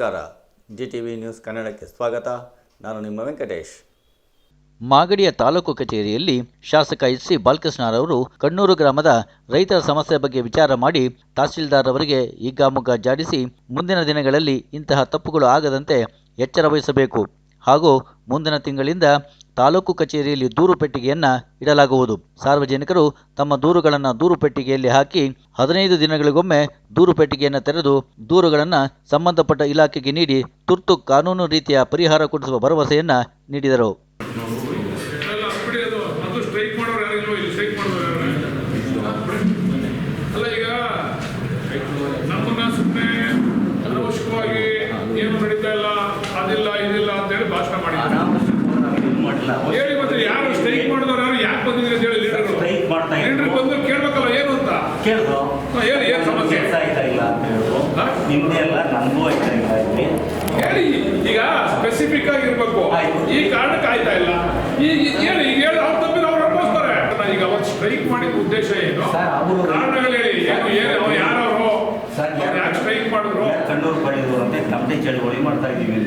ನಮಸ್ಕಾರ. GTV news ಕನ್ನಡಕ್ಕೆ ಸ್ವಾಗತ. ನಾನು ನಿಮ್ಮ ವೆಂಕಟೇಶ್. ಮಾಗಡಿಯ ತಾಲೂಕು ಕಚೇರಿಯಲ್ಲಿ ಶಾಸಕ ಎಚ್ ಸಿ ಬಾಲಕೃಷ್ಣರವರು ಕಣ್ಣೂರು ಗ್ರಾಮದ ರೈತರ ಸಮಸ್ಯೆ ಬಗ್ಗೆ ವಿಚಾರ ಮಾಡಿ ತಹಸೀಲ್ದಾರ್ ಅವರಿಗೆ ಹಿಗ್ಗಾಮುಗ್ಗಾ ಜಾಡಿಸಿ ಮುಂದಿನ ದಿನಗಳಲ್ಲಿ ಇಂತಹ ತಪ್ಪುಗಳು ಆಗದಂತೆ ಎಚ್ಚರ ವಹಿಸಬೇಕು ಹಾಗೂ ಮುಂದಿನ ತಿಂಗಳಿಂದ ತಾಲೂಕು ಕಚೇರಿಯಲ್ಲಿ ದೂರು ಪೆಟ್ಟಿಗೆಯನ್ನು ಇಡಲಾಗುವುದು. ಸಾರ್ವಜನಿಕರು ತಮ್ಮ ದೂರುಗಳನ್ನು ದೂರು ಪೆಟ್ಟಿಗೆಯಲ್ಲಿ ಹಾಕಿ 15 ದಿನಗಳಿಗೊಮ್ಮೆ ದೂರು ಪೆಟ್ಟಿಗೆಯನ್ನು ತೆರೆದು ದೂರುಗಳನ್ನು ಸಂಬಂಧಪಟ್ಟ ಇಲಾಖೆಗೆ ನೀಡಿ ತುರ್ತು ಕಾನೂನು ರೀತಿಯ ಪರಿಹಾರ ಕೊಡಿಸುವ ಭರವಸೆಯನ್ನು ನೀಡಿದರು. ಏನು ನಡೀತಾ ಇಲ್ಲ, ಅದಿಲ್ಲ ಇದಿಲ್ಲ ಅಂತ ಹೇಳಿ ಭಾಷಣ ಮಾಡಿದ್ದಾರೆ. ಹೇಳಿ ಮತ್ತೆ ಯಾರು ಸ್ಟ್ರೈಕ್ ಮಾಡಿದವರು ಯಾರು ಯಾಕೆ ಬಂದಿದ್ರೆ ಅಂತ ಹೇಳಿ ಲೀಡರ್ ಬಂದು ಕೇಳ್ಬೇಕಲ್ಲ ಏನು ಅಂತ ಹೇಳಿ ಏನು ಸಮಸ್ಯೆ ಹೇಳಿ. ಈಗ ಸ್ಪೆಸಿಫಿಕ್ ಆಗಿರ್ಬೇಕು. ಈ ಕಾರಣಕ್ಕೆ ಆಯ್ತಾ ಇಲ್ಲ ಹೇಳಿ. ಈಗ ಹೇಳಿ ಅವ್ರು ತಪ್ಪಿನ ಅವ್ರು ಅನುಭವಿಸ್ತಾರೆ. ಈಗ ಅವ್ರು ಸ್ಟ್ರೈಕ್ ಮಾಡಿದ ಉದ್ದೇಶ ಏನು, ಕಾರಣಗಳು ಹೇಳಿ. ಏನು ಯಾರವರು ಯಾಕೆ ಸ್ಟ್ರೈಕ್ ಮಾಡಿದ್ರು, ಕಣ್ಣೂರು ಪಡೆದ್ರು ಅಂತ ನಮ್ಮದೇ ಚಳುವಳಿ ಮಾಡ್ತಾ ಇದ್ದೀವಿ.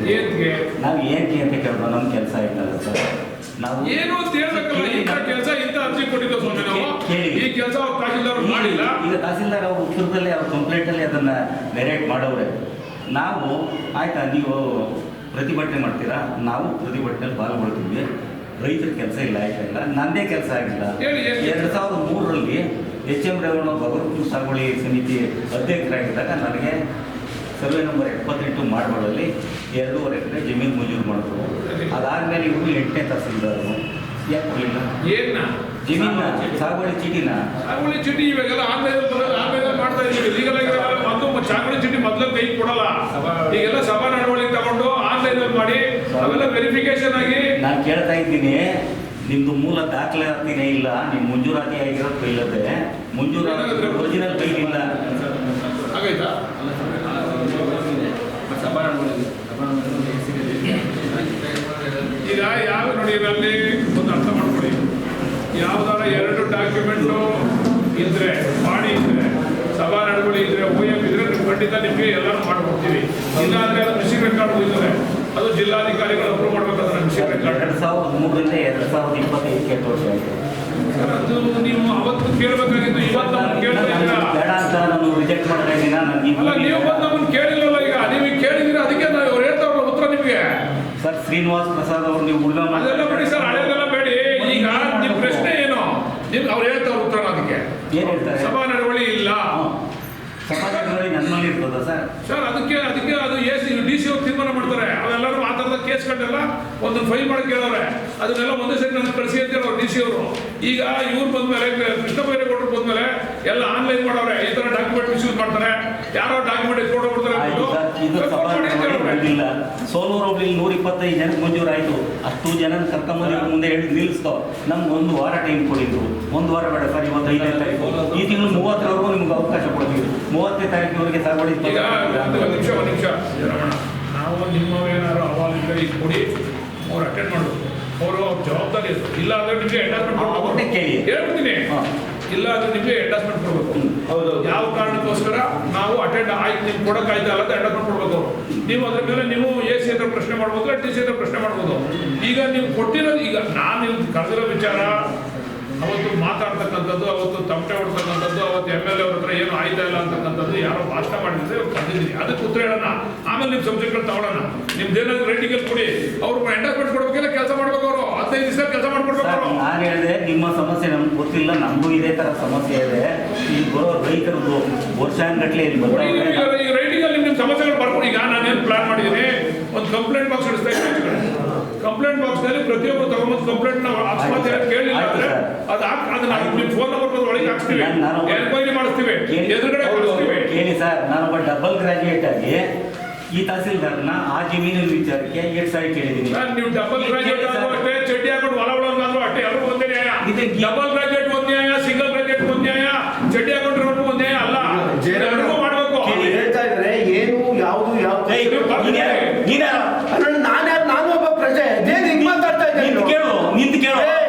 ನಾವು ಏನಕ್ಕೆ ಅಂತ ಕೇಳಿದ್ರು ನಮ್ಮ ಕೆಲಸ ಇರ್ತಲ್ಲ ಸರ್. ನಾವು ಏನು ಅಂತ ಹೇಳ್ಬೇಕಲ್ಲ. ಇಂಥ ಕೆಲಸ ಇಂಥ ಅರ್ಜಿ ಕೊಟ್ಟಿದ್ದು ಸ್ವಾಮಿ ನಾವು ಈ ಕೆಲಸ ತಹಸೀಲ್ದಾರ್ ಮಾಡಿಲ್ಲ. ಈಗ ತಹಸೀಲ್ದಾರ್ ಅವ್ರ ಉತ್ತರದಲ್ಲಿ ಅವ್ರ ಕಂಪ್ಲೇಂಟಲ್ಲಿ ಅದನ್ನ ನೆರೇಟ್ ಮಾಡವ್ರೆ. ನಾವು ಆಯ್ತಾ ನೀವು ಪ್ರತಿಭಟನೆ ಮಾಡ್ತೀರಾ, ನಾವು ಪ್ರತಿಭಟನೆಯಲ್ಲಿ ಪಾಲ್ಗೊಳ್ತೀವಿ. ರೈತರ ಕೆಲಸ ಇಲ್ಲ ಆಯ್ತಾ ಇಲ್ಲ, ನಂದೇ ಕೆಲಸ ಆಗಿಲ್ಲ. 2003ರಲ್ಲಿ HM ರೇವಣ್ಣ ಬಗರ್ಪುರ ಸಾಗುವಳಿ ಸಮಿತಿ ಅಧ್ಯಕ್ಷರಾಗಿದ್ದಾಗ ನನಗೆ ಸರ್ವೆ ನಂಬರ್ 78 ಮಾಡಬಾರ್ದಲ್ಲಿ 2.5 ಎಕರೆ ಜಮೀನು ಮಂಜೂರು ಮಾಡಿದ್ರು. ಅದಾದಮೇಲೆ ಇವರು 8ನೇ ತಹಸೀಲ್ದಾರರು ಯಾಕೆ ಕೊಡಲಿಲ್ಲ ಜಮೀನ ಸಾಗುವಳಿ ಚೀಟಿ ಇವಾಗೆಲ್ಲ ಆನ್ಲೈನ್ ಮಾಡ್ತಾ ಇದ್ದೀವಿ. ಲೀಗಲ್ ಆಗಿ ಮೊದಲು ಸಾಗುವಳಿ ಚೀಟಿ ಮೊದಲು ಕೈ ಕೊಡಲ್ಲ. ಈಗೆಲ್ಲ ಸಭಾ ನಡವಳಿಕೆ ತಗೊಂಡು ಆನ್ಲೈನ್ ಮಾಡಿ ಅವೆಲ್ಲ ವೆರಿಫಿಕೇಶನ್ ಆಗಿ. ನಾನು ಕೇಳ್ತಾ ಇದ್ದೀನಿ, ನಿಮ್ದು ಮೂಲ ದಾಖಲಾತಿನೇ ಇಲ್ಲ. ನೀವು ಮಂಜೂರಾತಿ ಆಗಿರೋದು ಬೈಲದೆ ಮಂಜೂರಾತಿ ಒರಿಜಿನಲ್ ಬೈಲ್ ಇಲ್ಲ. ಹಾಗಾಯ್ತಾ ಈಗ ಯಾವ ನೋಡಿ ಇದರಲ್ಲಿ ಒಂದು ಅರ್ಥ ಮಾಡ್ಕೊಳ್ಳಿ. ಯಾವ್ದಾರ 2 ಡಾಕ್ಯುಮೆಂಟು ಇದ್ರೆ ಮಾಡಿ ಇದ್ರೆ ಸಭಾ ನಡವಳಿ ಇದ್ರೆ OM ಇದ್ರೆ ಖಂಡಿತ ನಿಮಗೆ ಎಲ್ಲರೂ ಮಾಡ್ಕೊಡ್ತೀವಿ. ಇಲ್ಲ ಅಂದ್ರೆ ಅದು ಮಿಷಿನ್ ರೆಕಾರ್ಡ್ ಹೋಗ್ತದೆ, ಅದು ಜಿಲ್ಲಾಧಿಕಾರಿಗಳು ಅಪ್ರೂವ್ ಮಾಡ್ಬೇಕಾದ್ರೆ ಮಿಷಿನ್ ರೆಕಾರ್ಡ್ 2003ರಿಂದ 2025ಕ್ಕೆ ತೋರಿಸಿ ಅದು ನೀವು ಅವತ್ತು ಕೇಳಬೇಕಾಗಿತ್ತು. ಇವತ್ತು ಕೇಳ್ತಾ ಇದ್ದೀರಾ ಬೇಡ ಅಂತ ನಾನು ರಿಜೆಕ್ಟ್ ಮಾಡ್ತಾ ಇದ್ದೀನ. ಅಲ್ಲ, ನೀವು ಬಂದು ನಮ್ಮನ್ನು ಕೇಳಿಲ್ಲಲ್ಲ. ಈಗ ನೀವು ಕೇಳಿದಿರ, ಅದಕ್ಕೆ ಅವ್ರು ಹೇಳ್ತಾವ್ರಲ್ಲ ಉತ್ತರ ನಿಮಗೆ. ಸರ್ ಶ್ರೀನಿವಾಸ್ ಪ್ರಸಾದ್ ಅವರು ನೀವು ಉಳ್ಳ ಅದೆಲ್ಲ ಬಿಡಿ ಸರ್, ಹಳೆದೆಲ್ಲ ಬೇಡಿ. ಈಗ ನಿಮ್ಮ ಪ್ರಶ್ನೆ ಏನು, ನಿಮ್ಗೆ ಅವ್ರು ಹೇಳ್ತಾವ್ರ ಉತ್ತರ. ಅದಕ್ಕೆ ಏನು ಹೇಳ್ತಾರೆ? ಸಭಾ ನಡವಳಿ ಇಲ್ಲ. ಸಭಾ ನಡವಳಿ ನನ್ನಲ್ಲಿ ಇರ್ತದ ಸರ್ ಅದಕ್ಕೆ ಅದು DC ಅವ್ರು ತೀರ್ಮಾನ ಮಾಡ್ತಾರೆ. ಅವೆಲ್ಲರೂ ಮಾತಾಡಿದ ಕೇಸ್ ಕಟ್ಟೆಲ್ಲ ಒಂದು ಫೈಲ್ ಮಾಡಕ್ಕೆ ಹೇಳೋರೆ. ಅದನ್ನೆಲ್ಲ ಒಂದೇ ಸರಿ ನನಗೆ ಕಳಿಸಿ ಅಂತ ಹೇಳೋರು DC ಅವರು. ಈಗ ಇವ್ರು ಬಂದ್ಮೇಲೆ ಕೃಷ್ಣ ಬೈರೇಗೌಡರು ಬಂದ್ಮೇಲೆ ಎಲ್ಲ ಆನ್ಲೈನ್ ಮಾಡೋರೆ. ಈ ತರ ಡಾಕ್ಯುಮೆಂಟ್ ಮಿಸ್ಯೂಸ್ ಮಾಡ್ತಾರೆ, ಯಾರೋ ಡಾಕ್ಯುಮೆಂಟ್ ಎತ್ಕೊಂಡು ಬಿಡ್ತಾರೆ. ಸೋಲೂರು ಹೋಬಳಿ 125 ಜನಕ್ಕೆ ಮಂಜೂರಾಯಿತು. ಅಷ್ಟು ಜನ ಕರ್ಕೊಂಬಂದು ಮುಂದೆ ಹೇಳಿ ನಿಲ್ಲಿಸ್ತೋ. ನಮ್ಗೆ 1 ವಾರ ಟೈಮ್ ಕೊಟ್ಟಿದ್ರು. 1 ವಾರ ಬೇಡ ಸರ್, ಇವತ್ತು 5ನೇ ತಾರೀಕು, ಈ ತಿಂಗಳು 30ರವರೆಗೂ ನಿಮ್ಗೆ ಅವಕಾಶ ಕೊಡ್ತೀವಿ. 30ನೇ ತಾರೀಕಿನವರೆಗೆ ಸಾಗುವಳಿ. ಒಂದು ನಿಮಿಷ ನಾವು ನಿಮ್ಮವೇನಾದ್ರು ಅಹವಾಲಿದ್ರೆ ಈಗ ಕೊಡಿ, ಅವ್ರು ಅಟೆಂಡ್ ಮಾಡೋದು. ಅವರು ಅವ್ರ ಜವಾಬ್ದಾರಿ ಇತ್ತು. ಇಲ್ಲ ಅಂದ್ರೆ ನಿಮಗೆ ಎಂಡಾಸ್ಮೆಂಟ್ ಕೇಳಿ ಹೇಳ್ಬಿಡ್ತೀನಿ. ಇಲ್ಲ ಅಂದ್ರೆ ನಿಮಗೆ ಎಂಡಾಸ್ಮೆಂಟ್ ಕೊಡ್ಬೇಕು. ಯಾವ ಕಾರಣಕ್ಕೋಸ್ಕರ ನಾವು ಅಟೆಂಡ್ ಆಯ್ತು ನಿಮ್ಗೆ ಕೊಡೋಕ್ಕಾಯ್ತಾ ಅಲ್ಲ ಅಂತ ಎಂಡಾಸ್ಮೆಂಟ್ ಕೊಡ್ಬೇಕು. ನೀವು ಅದ್ರ ಮೇಲೆ ನೀವು AC ಹತ್ರ ಪ್ರಶ್ನೆ ಮಾಡ್ಬೋದು, DC ಹತ್ರ ಪ್ರಶ್ನೆ ಮಾಡ್ಬೋದು. ಈಗ ನೀವು ಕೊಟ್ಟಿರೋದು, ಈಗ ನಾನು ನೀವು ಕರೆದಿರೋ ವಿಚಾರ ಅವತ್ತು ಮಾತಾಡ್ತಕ್ಕಂಥದ್ದು, ಅವತ್ತು ತಮಟೆ ಹೊಡ್ತಕ್ಕಂಥದ್ದು, ಅವತ್ತು MLA ಅವ್ರ ಹತ್ರ ಏನು ಆಯ್ತಾ ಇಲ್ಲ ಅಂತಕ್ಕಂಥದ್ದು ಯಾರೋ ಭಾಷಣ ಮಾಡಿದ್ರೆ ಬಂದಿದ್ದೀನಿ. ಅದಕ್ಕೆ ಉತ್ತರ ಹೇಳೋಣ, ಆಮೇಲೆ ನಿಮ್ಮ ಸಬ್ಜೆಕ್ಟ್ಗಳು ತಗೊಳ್ಳೋಣ. ನಿಮ್ದೇನಾದ್ರು ರೈಟಿಂಗಲ್ಲಿ ಕೊಡಿ, ಅವ್ರು ಎಂಡಾಸ್ಮೆಂಟ್ ಕೊಡ್ಬೇಕಿಲ್ಲ, ಕೆಲಸ ಮಾಡ್ಬೇಕು. ಅವರು 15 ದಿವಸ ಕೆಲಸ ಮಾಡ್ಕೊಡ್ಬೇಕು. ನಾನು ಹೇಳಿದೆ ನಿಮ್ಮ ಸಮಸ್ಯೆ ನಮ್ಗೆ ಗೊತ್ತಿಲ್ಲ, ನಮಗೂ ಇದೇ ತರ ಸಮಸ್ಯೆ ಇದೆ. ಇಲ್ಲಿ ಬರೋ ರೈತರದ್ದು ವರ್ಷಾನ್ಗಟ್ಲೆ ಇಲ್ಲಿ ಬರ್ತಾರೆ. ಈ ರೈಟಿಂಗಲ್ಲಿ ನಿಮ್ಮ ಸಮಸ್ಯೆಗಳು ಬರ್ಕೊಂಡು ಈಗ ನಾನೇನು ಪ್ಲಾನ್ ಮಾಡಿದ್ದೀನಿ, ಒಂದು ಕಂಪ್ಲೇಂಟ್ ಬಾಕ್ಸ್ ಇಡಿಸ್ತಾ ಇದ್ದೀನಿ. ಕಂಪ್ಲೇಂಟ್ ಬಾಕ್ಸ್ ನಲ್ಲಿ ಪ್ರತಿಯೊಬ್ಬರು ತಗೊಂಡು ಕಂಪ್ಲೇಂಟ್ ನಾವು ಅಕಸ್ಮಾತ್ ಕೇಳಿಲ್ಲ ಅಂದ್ರೆ ಅದನ್ನ ನಿಮ್ಮ ಫೋನ್ ನಂಬರ್ ಒಳಗೆ ಹಾಕ್ಸ್ತೀವಿ, ಎನ್ಕ್ವೈರಿ ಮಾಡಿಸ್ತೀವಿ, ಎದುರುಗಡೆ ಕಳಿಸ್ತೀವಿ. ಕೇಳಿ ಸರ್, ನಾನೊಬ್ಬ ಡಬಲ್ ಗ್ರಾಜುಯೇಟ್ ಆಗಿ ಈ ತಹಸೀಲ್ದಾರ್ನ ಆ ಜಮೀನಿನ ವಿಚಾರಕ್ಕೆ 8 ಸಾರಿ ಕೇಳಿದ್ದೀನಿ. ನೀವು ಡಬಲ್ ಗ್ರಾಜುಯೇಟ್ ಆದ್ರೂ ಅಷ್ಟೇ, ಚಡ್ಡಿ ಹಾಕೊಂಡು ಒಳಗಾದ್ರೂ ಅಷ್ಟೇ, ಎಲ್ಲರೂ ಒಂದೇ ನ್ಯಾಯ. ಡಬಲ್ ಗ್ರಾಜುಯೇಟ್ ಒಂದ್ ನ್ಯಾಯ, ಸಿಂಗಲ್ ಗ್ರಾಜುಯೇಟ್ ಒಂದ್ ನ್ಯಾಯ, ಚಡ್ಡಿ ಹಾಕೊಂಡ್ರೆ ಒಂದ್ ನ್ಯಾಯ ಅಲ್ಲ. ಎಲ್ಲರಿಗೂ ಮಾಡ್ಬೇಕು. ಹೇಳ್ತಾ ಇದ್ರೆ ಏನು ಯಾವ್ದು ನಾನು ಒಬ್ಬ ಪ್ರಜೆ ಹಿಂಗ್ ಮಾತಾಡ್ತಾ ಇದ್ದೀನಿ. ನಿಂತು ಕೇಳು,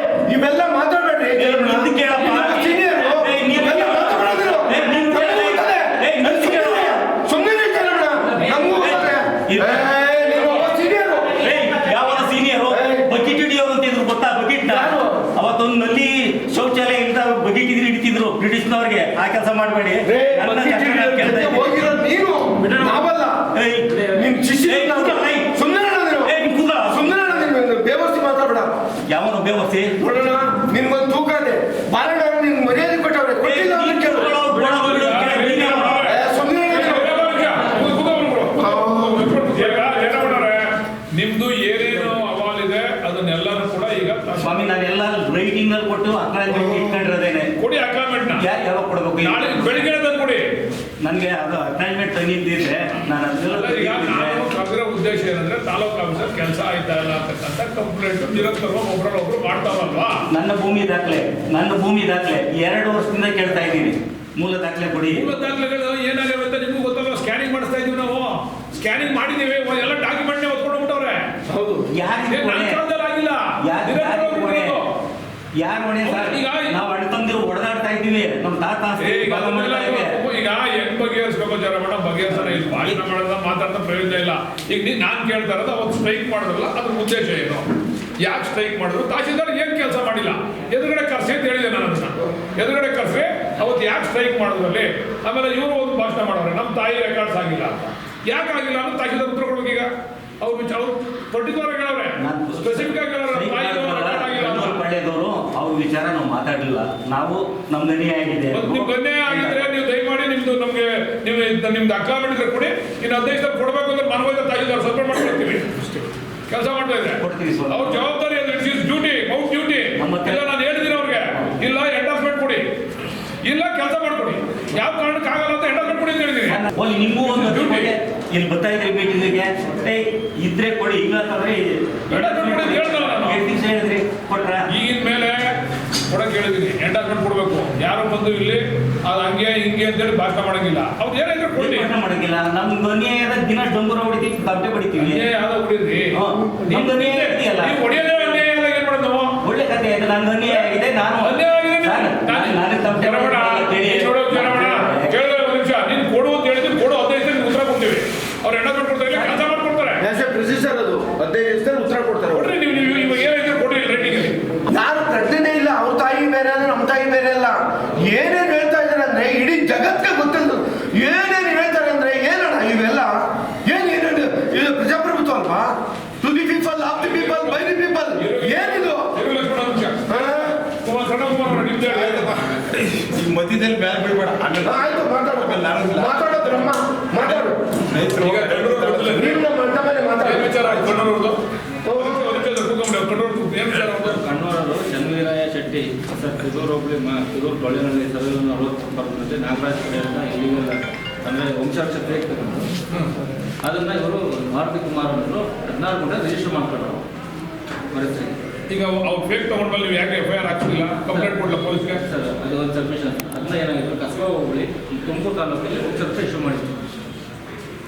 ನೀವೆಲ್ಲ ಮಾತಾಡ್ಬೇಡ್ರಿ. ನಿಂತು ಕೇಳಪ್ಪ. ಸುಮ್ಮನೆ ಯಾವನು ಬೇವಸಿ ನೋಡೋಣ ನಿನ್ಗೊಂದು ತೂಕ ಇದೆ ಬಾಲಣ್ಣ ಅವ್ರು ನಿನ್ಗೆ ಮರ್ಯಾದೆ ಕೊಟ್ಟವ್ರೆ ಕೊಟ್ಟಿಲ್ಲ ಅವ್ರು ಕೇಳು. ಸುಮ್ಮನೆ ನಿಮ್ದು ಏನೇನು ಅವಾಲ್ ಇದೆ ಅದನ್ನೆಲ್ಲಾನು ಕೂಡ ಈಗ ಸ್ವಾಮಿ ನಾನೆಲ್ಲ ರೈಟಿಂಗ್ ಅಲ್ಲಿ ಕೊಟ್ಟು ಅಕ್ನಾಲೆಜ್ಮೆಂಟ್ ಇಟ್ಕೊಂಡಿರೋದೇನೆ. ಕೊಡಿ ಅಕ್ಲಾಮೆಂಟ್ ಯಾವಾಗ ಕೊಡಬೇಕು? ನಾಳೆ ಬೆಳಿಗ್ಗೆ ತಂದು ಕೊಡಿ. ನನಗೆ ಅದು ಅಕ್ನಾಲೆಜ್ಮೆಂಟ್ ತಂದಿದ್ದಿದ್ರೆ ನಾನು ಈಗ ನಾನು ಅದೆಲ್ಲ ಕರೆದಿರೋ ಉದ್ದೇಶ ಏನಂದ್ರೆ ತಾಲೂಕು ಆಫೀಸರ್ ಕೆಲಸ ಆಯ್ತಾ ಇಲ್ಲ ಅಂತಕ್ಕಂಥ ಕಂಪ್ಲೇಂಟ್ ನಿರಂತರವಾಗಿ ಒಬ್ಬರೊಬ್ರು ಮಾಡ್ತಾವಲ್ವಾ. ನನ್ನ ಭೂಮಿ ದಾಖಲೆ 2 ವರ್ಷದಿಂದ ಕೇಳ್ತಾ ಇದ್ದೀನಿ. ಮೂಲ ದಾಖಲೆ ಕೊಡಿ. ಮೂಲ ದಾಖಲೆಗಳು ಏನಾಗಿವೆ ಅಂತ ನಿಮಗೂ ಗೊತ್ತಲ್ಲ. ಸ್ಕ್ಯಾನಿಂಗ್ ಮಾಡಿಸ್ತಾ ಇದೀವಿ ನಾವು. ಸ್ಕ್ಯಾನಿಂಗ್ ಮಾಡಿದೀವಿ, ಎಲ್ಲ ಡಾಕ್ಯುಮೆಂಟ್ ಹೊತ್ಕೊಂಡು ಬಿಟ್ಟವ್ರೆ. ಹೌದು ಯಾರಿಗೆ ಆಗಿಲ್ಲ. ಯಾರು ಹೊಣೆ ಸರ್? ನಾವು ಅಣ್ತಂದಿರು ಹೊಡೆದಾಡ್ತಾ ಇದ್ದೀವಿ. ನಮ್ಮ ತಾತ ಈಗ ಹೆಂಗ್ ಬಗೆಹರಿಸ್ಬೇಕು ಜರಮಣ ಬಗೆಹರಿಸೋಣ. ಇಲ್ಲಿ ಭಾಷಣ ಮಾಡೋದ ಮಾತಾಡ್ತಾ ಪ್ರಯೋಜನ ಇಲ್ಲ. ಈಗ ನಾನ್ ಕೇಳ್ತಾ ಇರೋದು ಅವತ್ತು ಸ್ಟ್ರೈಕ್ ಮಾಡಿದ್ರಲ್ಲ ಅದ್ರ ಉದ್ದೇಶ ಏನು, ಯಾಕೆ ಸ್ಟ್ರೈಕ್ ಮಾಡಿದ್ರು? ತಹಶೀಲ್ದಾರ್ ಏನ್ ಕೆಲಸ ಮಾಡಿಲ್ಲ, ಎದುರುಗಡೆ ಕರ್ಸಿ ಅಂತ ಹೇಳಿದೆ ನಾನು. ಅದನ್ನ ಎದುರುಗಡೆ ಕರ್ಸಿ ಅವತ್ತು ಯಾಕೆ ಸ್ಟ್ರೈಕ್ ಮಾಡಿದ್ರಲ್ಲಿ. ಆಮೇಲೆ ಇವರು ಒಂದು ಭಾಷಣ ಮಾಡೋರೆ ನಮ್ಮ ತಾಯಿ ರೆಕಾರ್ಡ್ಸ್ ಆಗಿಲ್ಲ ಅಂತ. ಯಾಕೆ ಆಗಿಲ್ಲ ಅಂತ ತಹಶೀಲ್ದಾರ್ ಉತ್ತರ ಕೊಡ್ಬೇಕು. ಈಗ ಅವ್ರು ಪರ್ಟಿಕ್ಯುಲರ್ ಆಗಿ ಹೇಳವ್ರೆ, ಸ್ಪೆಸಿಫಿಕ್ ಆಗಿ ಹೇಳವ್ರೆ ತಾಯಿ ಒಳ್ಳೆಯದವರು ಅವ್ರ ವಿಚಾರ ನಾವು ಮಾತಾಡಲಿಲ್ಲ. ನಾವು ನಮ್ದು ಅನ್ಯಾಯ ಆಗಿದೆ. ನಿಮ್ಗೆ ಅನ್ಯಾಯ ಆಗಿದ್ರೆ ನೀವು ದಯಮಾಡಿ ನಿಮ್ದು ನಮ್ಗೆ ನಿಮ್ದು ಅಕ್ಲಾಮೆಂಟ್ ಇದ್ರೆ ಕೊಡಿ. ಇನ್ನು 15 ದಿನ ಕೊಡಬೇಕು ಅಂದ್ರೆ ಮನಗೋಯ್ದ ತಹಶೀಲ್ದಾರ್ ಸಬ್ಮಿಟ್ ಮಾಡ್ಕೊಳ್ತೀವಿ. ಕೆಲಸ ಮಾಡ್ತಾ ಇದ್ರೆ ಅವ್ರ ಜವಾಬ್ದಾರಿ ಅದು. It's duty, out duty. ಇಲ್ಲ ನಾನು ಹೇಳಿದ್ದೀನಿ ಅವ್ರಿಗೆ, ಇಲ್ಲ ಎಂಡಾಸ್ಮೆಂಟ್ ಕೊಡಿ, ಇಲ್ಲ ಕೆಲಸ ಮಾಡ್ಕೊಡಿ. ಯಾವ ಕಾರಣಕ್ಕೆ ಆಗಲ್ಲ ಅಂತ ಎಂಡಾಸ್ಮೆಂಟ್ ಕೊಡಿ ಅಂತ ಹೇಳಿದ್ದೀನಿ. ನಿಮಗೂ ಒಂದು ಡ್ಯೂಟಿ ಇಲ್ಲಿ ಬರ್ತಾ ಇದ್ರಿ ಮೀಟಿಂಗ್ಗೆ ಇದ್ರೆ ಕೊಡಿ. ಇಲ್ಲ ಅಂತಂದ್ರೆ ಹೇಳಿದ್ರಿ ಕೊಟ್ರ. ಈಗಿನ ಮೇಲೆ ಕೊಡಕ್ ಹೇಳಿದೀನಿ, ಎಂಡಾಸ್ಮೆಂಟ್ ಕೊಡ್ಬೇಕು. ಯಾರು ಬಂದು ಇಲ್ಲಿ ಅದು ಹಂಗೆ ಹಿಂಗೆ ಅಂತೇಳಿ ಭಾಷಣ ಮಾಡಂಗಿಲ್ಲ. ಅವ್ರು ಏನಾದ್ರು ಕೊಡಿ. ಮಾಡಂಗಿಲ್ಲ. ನಮ್ದು ಅನ್ಯಾಯದ ದಿನ ಡೊಂಗುರ ಹೊಡಿತೀವಿ, ತಪ್ಪೆ ಹೊಡಿತೀವಿ. ಯಾವ್ದು ಹೊಡಿದ್ರಿ? ನಮ್ದು ಅನ್ಯಾಯ ಇದೆಯಲ್ಲ. ಹೊಡಿಯೋದೇ ಅನ್ಯಾಯ ಆದಾಗ ಏನ್ ಮಾಡೋದು ನಾವು? ಒಳ್ಳೆ ಕಥೆ ಇದೆ. ನಂದು ಅನ್ಯಾಯ ಆಗಿದೆ. ನಾನು ನಾನು ತಪ್ಪೆ ಕೇಳಿದ್ರೆ ಒಂದು ನಿಮಿಷ ನೀನು ಕೊಡು ಅಂತ ಹೇಳಿದ್ರೆ ಕೊಡು. 15 ದಿನ ಉತ್ತರ ಕೊಡ್ತೀವಿ. ಅವ್ರು ಎಂಡಾಸ್ಮೆಂಟ್ ಕೊಡ್ತಾರೆ, ಕೆಲಸ ಮಾಡ್ಕೊಡ್ತಾರೆ. ಪ್ರೊಸೀಜರ್ ಅದು 15 ದಿವಸದಲ್ಲಿ ಉತ್ತರ ಕೊಡ್ತಾರೆ. ಕೊಡ್ರಿ ನೀವು ಇವಾಗ ಏನಿದ್ರೆ ಕೊಡ್ರಿ ರೈಟಿಂಗ್ ಅಲ್ಲಿ. ಯಾರು ಪ್ರಜ್ಞೆನೇ ಇಲ್ಲ. ಅವ್ರ ತಾಯಿ ಬೇರೆ ಅಲ್ಲ, ನಮ್ಮ ತಾಯಿ ಬೇರೆ ಅಲ್ಲ. ಏನೇನು ಹೇಳ್ತಾ ಇದ್ದಾರೆ ಅಂದ್ರೆ ಇಡೀ ಜಗತ್ತಿಗೆ ಗೊತ್ತಿಲ್ಲ. ಏನೇನು ಹೇಳ್ತಾರೆ ಅಂದ್ರೆ ಏನಣ್ಣ ಇವೆಲ್ಲ ಏನೇನು ಇದು ಪ್ರಜಾಪ್ರಭುತ್ವ ಅಲ್ವಾ? To the people, of the people, by the people. ಏನಿದು? ಈ ಮಧ್ಯದಲ್ಲಿ ಬ್ಯಾಗ್ ಬಿಡ್ಬೇಡ. ಆಯ್ತು ಮಾತಾಡೋದ್ರಮ್ಮ ಮಾತಾಡು. ನೀವು ನಮ್ಮ ಅಣ್ಣ ಮೇಲೆ ಮಾತಾಡಿ. ವಿಚಾರ ಕಣ್ಣೂರವ್ರದ್ದು ಕಣ್ಣೂರವರು ಚನ್ನವೀರಯ್ಯ ಶೆಟ್ಟಿ ಸರ್ ಕಿದೂರು ಹೋಬಳಿ ಕಿದೂರು ಟೊಳ್ಳಿನಲ್ಲಿ ಸರ್ವೆ 40 ನಾಗರಾಜ್ ಕಡೆಯಿಂದ ಇಲ್ಲಿಗೆಲ್ಲ ಅಂದರೆ ವಂಶಾಕ್ಷತೆ ಇರ್ತಕ್ಕಂಥ ಅದನ್ನು ಇವರು ಮಾರುತಿ ಕುಮಾರ್ ಅವರು 14 ಗಂಟೆ ರಿಜಿಸ್ಟರ್ ಮಾಡ್ಕೊಂಡ್ರು ಬರುತ್ತೆ. ಈಗ ಅವ್ರು ಫೇಕ್ ತಗೊಂಡ್ಮೇಲೆ ನೀವು ಯಾಕೆ FIR ಹಾಕ್ಸಿಲ್ಲ, ಕಂಪ್ಲೇಂಟ್ ಕೊಡಲ್ಲ ಪೊಲೀಸ್ಗೆ? ಸರ್ ಅದು ಒಂದು ಸಬ್ಮಿಷನ್. ಅದನ್ನ ಏನಾಗಿತ್ತು ಕಸಬಾ ಹೋಬಳಿ ತುಮಕೂರು ತಾಲೂಕಲ್ಲಿ ವಂಶಾಕ್ಷತೆ ಇಶ್ಯೂ ಮಾಡಿದ್ರು.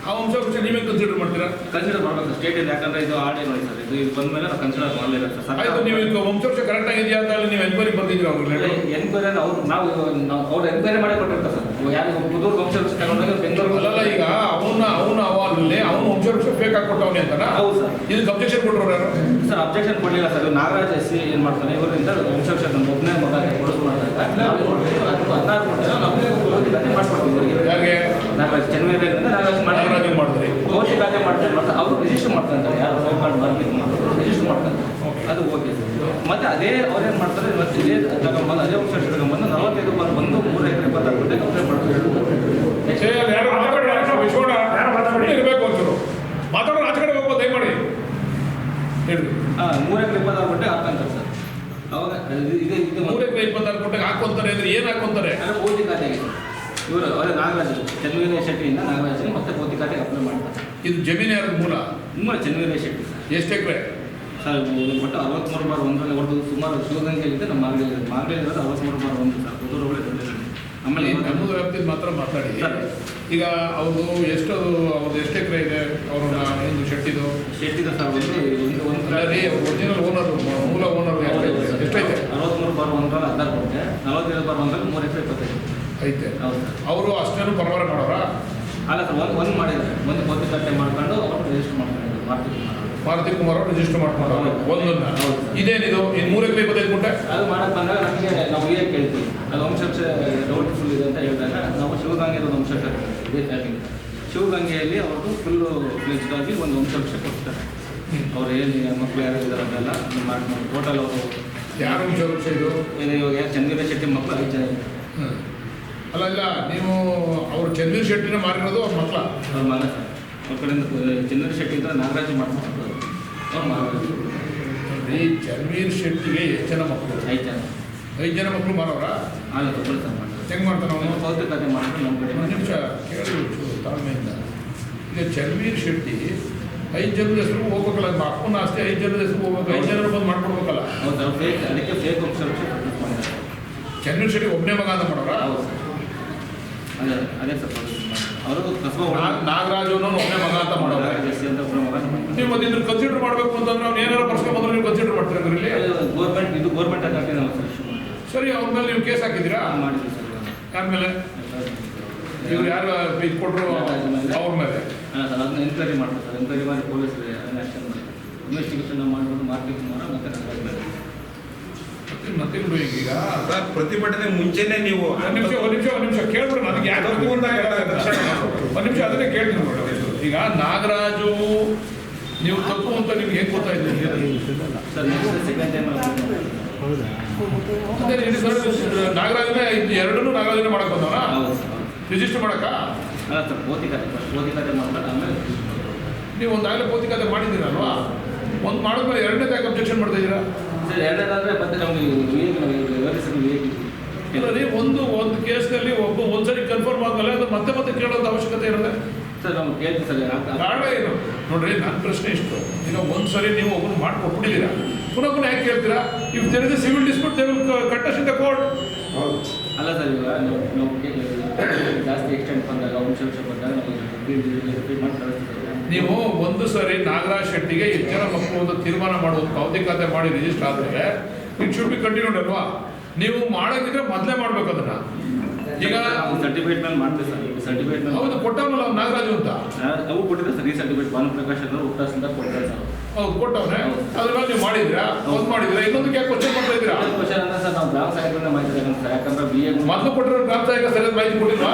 ಆ ವಂಶಾಕ್ಷತೆ ನೀವೇ ಕನ್ಸಿಡರ್ ಮಾಡ್ತೀರಾ? ಕನ್ಸಿಡರ್ ಮಾಡಬೇಕು ಸ್ಟೇಟಿಂದ. ಯಾಕಂದ್ರೆ ಇದು ಆರ್ಡೇ ನೋಡಿ ಸರ್, ಇದು ಬಂದ ಮೇಲೆ ನಾವು ಕನ್ಸಿಡರ್ ಮಾಡಲಿಲ್ಲ ಸರ್. ಆಯ್ತು, ನೀವು ಈಗ ವಂಶಾಕ್ಷ ಕರೆಕ್ಟ್ ಆಗಿದೆಯಾ ಅಂತ ನೀವು ಎನ್ಕ್ವೈರಿ ಬಂದಿದ್ದೀರಾ? ಅವ್ರಿಗೆ ಎನ್ಕ್ವೈರಿ ಅವ್ರು ಎನ್ಕ್ವೈರಿ ಮಾಡಿ ಕೊಟ್ಟಿರ್ತಾರೆ ಸರ್. ಯಾರು ಕುದೂರು ವಂಶವೃಕ್ಷ ತಗೊಂಡಾಗ ಬೆಂಗಳೂರು ಅಲ್ಲ. ಈಗ ಅವನ ಅವಾಲಲ್ಲಿ ಅವನು ವಂಶವೃಕ್ಷ ಫೇಕ್ ಹಾಕೊಟ್ಟವನೇ ಅಂತ. ಹೌದು ಸರ್. ಇದಕ್ಕೆ ಅಬ್ಜೆಕ್ಷನ್ ಕೊಟ್ಟರು ಯಾರು? ಸರ್ ಅಬ್ಜೆಕ್ಷನ್ ಕೊಡಲಿಲ್ಲ ಸರ್. ನಾಗರಾಜ್ SC ಏನು ಮಾಡ್ತಾನೆ, ಇವರಿಂದ ವಂಶವೃಕ್ಷ ನಮ್ಮ ಒಬ್ಬನೇ ಮಗ ಕೊಡಿಸ್ ಮಾಡ್ತಾರೆ. ನಾವು 16 ಗಂಟೆ ನಾವು ಮಾಡ್ಕೊಡ್ತೀವಿ. ಯಾಕೆ ನಾಗರಾಜ್ ಚನ್ನವೀರಯ್ಯದಿಂದ ನಾಗರಾಜ್ ಮಾಡಿದ್ರಿ? ಕೋಟಿ ಖಾತೆ ಮಾಡ್ತಾರೆ. ಮತ್ತು ಅವರು ರಿಜಿಸ್ಟರ್ ಮಾಡ್ತಾರೆ. ಯಾರು ಫೋನ್ ಕಾರ್ಡ್ ಬರ್ಲಿಕ್ಕೆ ಮಾಡ್ತಾರೆ ರಿಜಿಸ್ಟರ್ ಮಾಡ್ತಾರೆ. ಅದು ಓಕೆ ಸರ್. ಮತ್ತೆ ಅದೇ ಅವ್ರೇನು ಮಾಡ್ತಾರೆ, ಮತ್ತೆ ಇದೇ ತಗೊಂಬಂದು ಅದೇ ವಂಶವೃಕ್ಷ ತಗೊಂಬಂದು 45 ಬಾರ್ ಬಂದು 3 ಎಕರೆ 26 ಗಂಟೆ ಕಂಪ್ಲೇಂಟ್ ಮಾಡ್ತಾರೆ. ಯಾರು ಮಾತಾಡಿ ಇರಬೇಕು ಒಂಚೂರು ಮಾತಾಡೋರು ಆಚೆ ಕಡೆ ಹೋಗ್ಬೋದು. ದಯಮಾಡಿ ಹೇಳಿ. 3 ಎಕರೆ 26 ಗಂಟೆ ಹಾಕಂತಾರೆ ಸರ್. ಅವಾಗ ಇದು 3 ಎಕರೆ 26 ಗಂಟೆಗೆ ಹಾಕೊಂತಾರೆ ಅಂದ್ರೆ ಏನು ಹಾಕೊಂತಾರೆ? ಅಂದರೆ ಕೋಟಿ ಖಾತೆಗೆ ಇವರು ಅವರೇ ನಾಗರಾಜ್ ಚನ್ನವೀರಯ್ಯ ಶೆಟ್ಟಿಯಿಂದ ನಾಗರಾಜ್ ಮತ್ತೆ ಕೋಟಿ ಖಾತೆಗೆ ಅಪ್ಲೈ ಮಾಡ್ತಾರೆ. ಇದು ಜಮೀನು ಯಾರು ಮೂಲ? ಚನ್ನವೀರಯ್ಯ ಶೆಟ್ಟಿ ಸರ್. ಎಷ್ಟು ಎಕರೆ ಸರ್? ಒಟ್ಟು 63 ಬಾರ್ 1ರಲ್ಲಿ ಹೊರದು ಸುಮಾರು ಶಿವಗಂಗೆಯಲ್ಲಿದೆ. ನಮ್ಮ ಮಾಗಡಿಯಲ್ಲಿ ಇರೋದು 63 ಬಾರ್ 1 ಸರ್. ಕುದೂರು ಹೋಬಳಿ ದೊಡ್ಡ. ಆಮೇಲೆ ನಮ್ಮದು ವ್ಯಾಪ್ತಿಯಲ್ಲಿ ಮಾತ್ರ ಮಾತಾಡಿ. ಈಗ ಅವ್ರದ್ದು ಎಷ್ಟು ಎಕರೆ ಇದೆ? ಅವ್ರ ಒಂದು ಶೆಟ್ಟಿದು ಶೆಟ್ಟಿದೆ ಸರ್. ಒರಿಜಿನಲ್ ಓನರ್, ಮೂಲ ಓನರ್ ಎಷ್ಟೈತೆ? 63 ಬಾರ್ 1ರಲ್ಲಿ 16 ಗಂಟೆ, 45 ಬಾರ್ 1ರಲ್ಲಿ 3 ಎಕರೆ 25 ಐತೆ. ಹೌದು ಸರ್. ಅವರು ಅಷ್ಟೇನು ಪರವಾರ ಮಾಡೋರ? ಅಲ್ಲ ಸರ್, ಒಂದು ಮಾಡಿದ್ದಾರೆ. ಒಂದು ಕೋಟಿ ಖಾತೆ ಮಾಡ್ಕೊಂಡು ಅವರು ರಿಜಿಸ್ಟರ್ ಮಾಡ್ಕೊಂಡಿದ್ದಾರೆ. ಮಾರುತಿ ಕುಮಾರ್ ಅವರು ರಿಜಿಸ್ಟರ್ ಮಾಡ್ಕೊಂಡು ಒಂದನ್ನ. ಇದೇನಿದು ಇನ್ನು 3 ಎಕರೆ 25 ಗುಂಟೆ ಅದು ಮಾಡಕ್ಕೆ ಬಂದಾಗ ನಮಗೆ ನಾವು ಏನು ಕೇಳ್ತೀವಿ, ಅದು ವಂಶವೃಕ್ಷ ಡೌಟ್ಫುಲ್ ಇದೆ ಅಂತ ಹೇಳಿದಾಗ ನಾವು ಶಿವಗಂಗೆ ವಂಶವೃಕ್ಷ ಇದೇ ಪ್ಯಾಕಿಂಗ್ ಶಿವಗಂಗೆಯಲ್ಲಿ ಅವ್ರದ್ದು ಫುಲ್ಲು ಫ್ಲೆಜ್ಡ್ ಆಗಿ ಒಂದು ವಂಶವೃಕ್ಷ ಕೊಡ್ತಾರೆ. ಅವ್ರು ಏನು ಮಕ್ಕಳು ಯಾರು ಇದ್ದಾರೆ ಅದೆಲ್ಲ ಮಾಡ್ಕೊಂಡು ಟೋಟಲ್ ಅವರು ಯಾರು ವಂಶ ಇದು? ಇವಾಗ ಚಂದ್ರವೀರ ಶೆಟ್ಟಿ ಮಕ್ಕಳು 5 ಜನ ಇದ್ದಾರೆ. ಅಲ್ಲ ಇಲ್ಲ, ನೀವು ಅವ್ರು ಚಂದ್ರವೀರ ಶೆಟ್ಟಿನ ಮಾರಿರೋದು ಅವ್ರ ಮಕ್ಕಳ? ಅವ್ರ ಮಗ ಸರ್. ಅವ್ರ ಕಡೆಯಿಂದ ಚಂದ್ರವೀರ ಶೆಟ್ಟಿ ಅಂತ ನಾಗರಾಜ್ ಮಾಡ್ಕೊಂಡು ಅವ್ರು ಮಾರೋದು. ಈ ಚಂದ್ರವೀರ ಶೆಟ್ಟಿಗೆ ಎಷ್ಟು ಜನ ಮಕ್ಕಳು? 5 ಜನ. 5 ಜನ ಮಕ್ಕಳು ಮಾರೋರ? ಆಗ ಒಬ್ಬರು ಸರ್ ಮಾಡ್ತಾರೆ. ಹೆಂಗೆ ಮಾಡ್ತಾನೆ ಅವನು? ಸೌತೆ ಕತೆ ಮಾಡ್ಕೊಂಡು ನಮ್ಮ ಕಡೆ ಒಂದು ನಿಮಿಷ ಕೇಳಿ ತಾಳ್ಮೆಯಿಂದ. ಈಗ ಚಂದ್ರವೀರ ಶೆಟ್ಟಿ 5 ಜನದ ಹೆಸರು ಹೋಗ್ಬೇಕಲ್ಲ, ಅಪ್ಪನ ಆಸ್ತಿ 5 ಜನದ ಹೆಸರು ಹೋಗ್ಬೇಕು, 5 ಜನರು ಬಂದು ಮಾಡ್ಕೊಡ್ಬೇಕಲ್ಲ. ಹೌದು ಸರ್, ಫೇಕ್ ಅದಕ್ಕೆ ಫೇಕ್ ವಂಶವೃಕ್ಷ ಪ್ರೊಡ್ಯೂಸ್ ಮಾಡಿದ್ದಾರೆ. ಚಂದ್ರವೀರ ಶೆಟ್ಟಿ ಒಬ್ಬನೇ ಮಗ ಅಂತ ಮಾಡೋರ? ಹೌದು ಸರ್, ಅದೇ ಸರ್ ಅವರು ಕಸಬ ನಾಗರಾಜು ಒಬ್ಬನೇ ಮಗ ಅಂತ ಮಾಡೋರ? ಜೆಸ್ಸಿ ಅಂತ ಒಬ್ಬರ ಮಗ. ನೀವು ಮತ್ತೆ ಇದ್ರ ಕನ್ಸಿಡರ್ ಮಾಡಬೇಕು ಅಂತಂದ್ರೆ ಅವ್ನು ಏನಾರು ಬರ್ಸ್ಕೊಂಡ್ಬಂದ್ರೆ ನೀವು ಕನ್ಸಿಡರ್ ಮಾಡ್ತೀರಾ ಇಲ್ಲಿ? ಗೌರ್ಮೆಂಟ್ ಇದು ಗೌರ್ಮೆಂಟ್ ಅಥಾರಿಟಿನಲ್ಲ ಸರ್, ಇಶ್ಯೂ ಮಾಡಿ. ಸರಿ, ಅವ್ರ ಮೇಲೆ ನೀವು ಕೇಸ್ ಹಾಕಿದ್ದೀರಾ? ಮಾಡಿದ್ವಿ ಸರ್. ಯಾರ ಮೇಲೆ? ಇವ್ರು ಯಾರು ಇದು ಕೊಟ್ಟರು ಅವ್ರ ಮೇಲೆ? ಹಾಂ ಸರ್, ಅದನ್ನ ಎನ್ಕ್ವೈರಿ ಮಾಡ್ತಾರೆ ಸರ್. ಎನ್ಕ್ವೈರಿ ಮಾಡಿ ಪೊಲೀಸರು ಆ್ಯಕ್ಷನ್ ಇನ್ವೆಸ್ಟಿಗೇಷನ್ ಮಾಡಿಬಿಟ್ಟು ಮಾರ್ಕೆಟಿಂಗ್ ಮಾಡೋ ಮತ್ತೆ ಮತ್ತೆ ಬಿಡು ಈಗ. ಸರ್, ಪ್ರತಿಭಟನೆ ಮುಂಚೆನೆ ನೀವು ಒಂದ್ ನಿಮಿಷ ಕೇಳ್ಬಿಡು. ನನಗೆ ಯಾಕೆ ಒಂದ್ ನಿಮಿಷ ಅದನ್ನೇ ಕೇಳ್ತೀನಿ ನೋಡಿ. ಈಗ ನಾಗರಾಜು ನೀವು ತಪ್ಪು ಅಂತ ನಿಮ್ಗೆ ಹೇಗೆ ಗೊತ್ತಾಯ್ತು? ಸರ್ ನೆಕ್ಸ್ಟ್ ಸೆಕೆಂಡ್ ಟೈಮ್ ಅದೇ ನಾಗರಾಜನೇ ಎರಡನ್ನೂ ನಾಗರಾಜನೇ ಮಾಡಕ್ ಬಂದವನ? ಹೌದು ಸರ್. ರಿಜಿಸ್ಟರ್ ಮಾಡಕ್ಕ? ಅಲ್ಲ ಸರ್, ಪೋತಿಕತೆ ಮಾಡ್ತಾರೆ. ಆಮೇಲೆ ನೀವು ಒಂದಾಗಲೇ ಪೌತಿಕತೆ ಮಾಡಿದ್ದೀರಲ್ವಾ? ಒಂದು ಮಾಡಿದ್ಮೇಲೆ ಎರಡನೇದಾಗಿ ಯಾಕೆ ಅಬ್ಜೆಕ್ಷನ್ ಮಾಡ್ತಾ ಇದ್ದೀರಾ? ಸರ್, ಎರಡನೇದಾದ್ರೆ ಮತ್ತೆ ನಮಗೆ ವಿವರಿಸಲು ಇಲ್ಲ, ಒಂದು ಕೇಸ್ನಲ್ಲಿ ಒಂದ್ಸರಿ ಕನ್ಫರ್ಮ್ ಆದ್ಮೇಲೆ ಅದು ಮತ್ತೆ ಕೇಳೋದು ಅವಶ್ಯಕತೆ ಇರುತ್ತೆ ಸರ್. ನಾವು ಕೇಳ್ತೀವಿ ಸರ್. ಕಾರಣ ಏನು ನೋಡ್ರಿ, ನನ್ನ ಪ್ರಶ್ನೆ ಇಷ್ಟು. ಈಗ ಒಂದ್ಸರಿ ನೀವು ಒಬ್ಬರು ಮಾಡ್ಕೊಟ್ಬಿಟ್ಟಿದ್ದೀರಾ, ಪುನಃ ಯಾಕೆ ಕೇಳ್ತೀರಾ? If there is a civil dispute they will contest in the court. ಅಲ್ಲ ಸರ್, ಇವಾಗ ನಾವು ಜಾಸ್ತಿ ಎಕ್ಸ್ಟೆಂಡ್ ಬಂದಾಗ ವಂಶವೃಕ್ಷ ಬಂದಾಗ ರಿಪೀಟ್ ಮಾಡಿ ಕಳಿಸ್ತೀವಿ. ನೀವು ಒಂದು ಸರಿ ನಾಗರಾಜ್ ಶೆಟ್ಟಿಗೆ 8 ಜನ ಮಕ್ಕಳು ಅಂತ ತೀರ್ಮಾನ ಮಾಡುವುದು, ಪೌತಿಕತೆ ಮಾಡಿ ರಿಜಿಸ್ಟರ್ ಆದ್ರೆ ಇಟ್ ಶುಡ್ ಬಿ ಕಂಟಿನ್ಯೂಡ್ ಅಲ್ವಾ? ನೀವು ಮಾಡೋದಿದ್ರೆ ಮೊದಲೇ ಮಾಡ್ಬೇಕು ಅದನ್ನ. ಈಗ ಸರ್ಟಿಫಿಕೇಟ್ ಮೇಲೆ ಮಾಡ್ತೀವಿ ಸರ್. ಸರ್ಟಿಫಿಕೇಟ್ ಮೇಲೆ ಹೌದು ಕೊಟ್ಟವನಲ್ಲ ಅವ್ನು ನಾಗರಾಜು ಅಂತ. ಅವು ಕೊಟ್ಟಿದ್ದಾರೆ ಸರ್. ಈ ಸರ್ಟಿಫಿಕೇಟ್ ಭಾನುಪ್ರಕಾಶ್ ಅವರು ಹುಟ್ಟಾಸ್ ಅಂತ ಕೊಡ್ತಾರೆ ಸರ್. ಹೌದು ಕೊಟ್ಟವನೇ. ಅದ್ರ ಮೇಲೆ ನೀವು ಮಾಡಿದ್ರಾ? ಮಾಡಿದ್ರೆ ಇನ್ನೊಂದಕ್ಕೆ ಯಾಕೆ ಕ್ವಶನ್ ಮಾಡ್ತಾ ಇದ್ದೀರಾ? ಕ್ವಶನ್ ಅಂದ್ರೆ ಸರ್, ನಾವು ಗ್ರಾಮ ಸಹಾಯಕರನ್ನ ಮಾಹಿತಿ ತಗೊಂಡು ಸರ್. ಯಾಕಂದ್ರೆ BA ಮೊದಲು ಕೊಟ್ಟಿರೋ ಗ್ರಾಮ ಸಹಾಯಕ ಸರಿಯಾದ ಮಾಹಿತಿ ಕೊಟ್ಟಿಲ್ವಾ?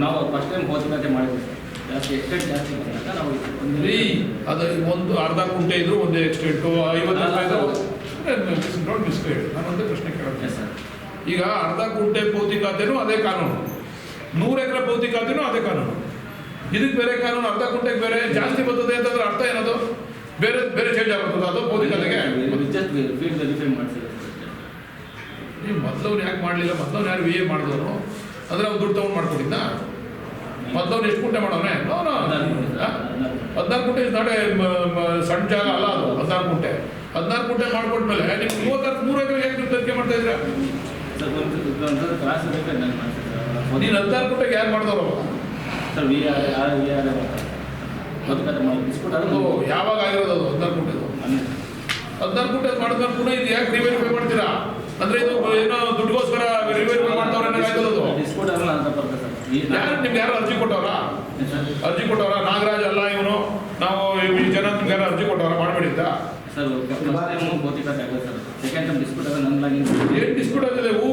ನಾವು ಫಸ್ಟ್ ಟೈಮ್ ಪೌತಿಕತೆ ಮಾಡಿದ್ವಿ ಸರ್. ಜಾಸ್ತಿ ಎಕ್ಸ್ಟೆಂಟ್ ಜಾಸ್ತಿ ಬಂದಾಗ ನಾವು ಅದು ಒಂದು ಅರ್ಧ ಕುಂಟೆ ಇದ್ರು ಒಂದು ಎಕ್ಸ್ಟೆಂಟು 50 ಡೋಂಟ್ ಮಿಸ್ಗೈಡ್. ನಾನು ಒಂದೇ ಪ್ರಶ್ನೆ ಕೇಳ್ತೀನಿ ಸರ್. ಈಗ ಅರ್ಧ ಕುಂಟೆ ಪೌತಿಕತೆನೂ ಅದೇ ಕಾನೂನು, 100 ಎಕರೆ ಪೌತಿಕತೆನೂ ಅದೇ ಕಾನೂನು. ಇದಕ್ಕೆ ಬೇರೆ ಕಾನೂನು, ಅರ್ಧ ಕುಂಟೆಗೆ ಬೇರೆ. ಜಾಸ್ತಿ ಬರ್ತದೆ ಅಂತಂದ್ರೆ ಅರ್ಥ ಏನದು? ಬೇರೆ ಚೇಂಜ್ ಆಗ್ತದೆ ಅದು ಪೌತಿಕತೆಗೆ. ಜಸ್ಟ್ ಫೀಲ್ಡ್ ವೆರಿಫೈ ಮಾಡ್ತೀವಿ. ನೀವು ಮೊದಲವ್ರು ಯಾಕೆ ಮಾಡಲಿಲ್ಲ? ಮೊದಲವ್ರು ಯಾರು VA ಮಾಡಿದವನು ಅಂದರೆ ಅವ್ನು ದುಡ್ಡು ತಗೊಂಡು ಮಾಡ್ಕೊಟ್ಟಿದ್ದ? ಮೊದಲವ್ನು ಎಷ್ಟು ಕುಂಟೆ ಮಾಡೋನೆ? 14 ಕುಂಟೆ ಇಸ್ ನಾಟ್ ಸಣ್ಣ ಜಾಗ ಅಲ್ಲ ಅದು. 14 ಕುಂಟೆ 14 ಕುಂಟೆ ಮಾಡ್ಕೊಟ್ಮೇಲೆ ನೀವು 3 ಎಕರೆ ಹೇಗೆ ದುಡ್ಡು ತನಿಖೆ ಮಾಡ್ತಾ ಇದ್ದೀರಾ? ಸರ್ ಕ್ಲಾಸ್ ಬೇಕಾದ್ರೆ ನಾನು ಮಾಡ್ತೀನಿ ಸರ್. ನೀನು 14 ಕುಂಟೆಗೆ ಯಾರು ಮಾಡಿದವರು? ಸರ್ VR ಪೌತಿಕತೆ ಮಾಡಿ ಬಿಸ್ಕೊಟ್ಟು ಅದು ಯಾವಾಗ ಆಗಿರೋದು? ಅದು 14 ಕುಂಟೆದು. 14 ಕುಂಟೆ ಮಾಡಿದ್ಮೇಲೆ ಪುನಃ ಇದು ಯಾಕೆ ರಿವೆರಿಫೈ ಮಾಡ್ತೀರಾ? ಅಂದ್ರೆ ಇದು ಏನೋ ದುಡ್ಡುಗೋಸ್ಕರ ರಿವೆರಿಫೈ ಮಾಡ್ತಾವ್ರೆ ಅನ್ನೋದು. ಡಿಸ್ಕೋಟ್ ಅದನ್ನ ಅಂತ ಬರ್ತದೆ ಸರ್. ಯಾರು ನಿಮ್ಗೆ ಯಾರು ಅರ್ಜಿ ಕೊಟ್ಟವ್ರಾ? ಅರ್ಜಿ ಕೊಟ್ಟವ್ರ? ನಾಗರಾಜ್ ಅಲ್ಲ ಇವನು, ನಾವು ಈ ಜನ ನಿಮ್ಗೆ ಯಾರು ಅರ್ಜಿ ಕೊಟ್ಟವ್ರ ಮಾಡಬೇಡಿದ್ದ? ಸರ್ ಫಸ್ಟ್ ಟೈಮ್ ಪೌತಿಕತೆ ಆಗೋದು ಸರ್. ಸೆಕೆಂಡ್ ಟೈಮ್ ಡಿಸ್ಪ್ಯೂಟ್ ಆಗೋದು ನನ್ನ ಲಾಗಿನ್. ಏನು ಡಿಸ್ಪ್ಯೂಟ್ ಆಗಿದೆ? ಹೂ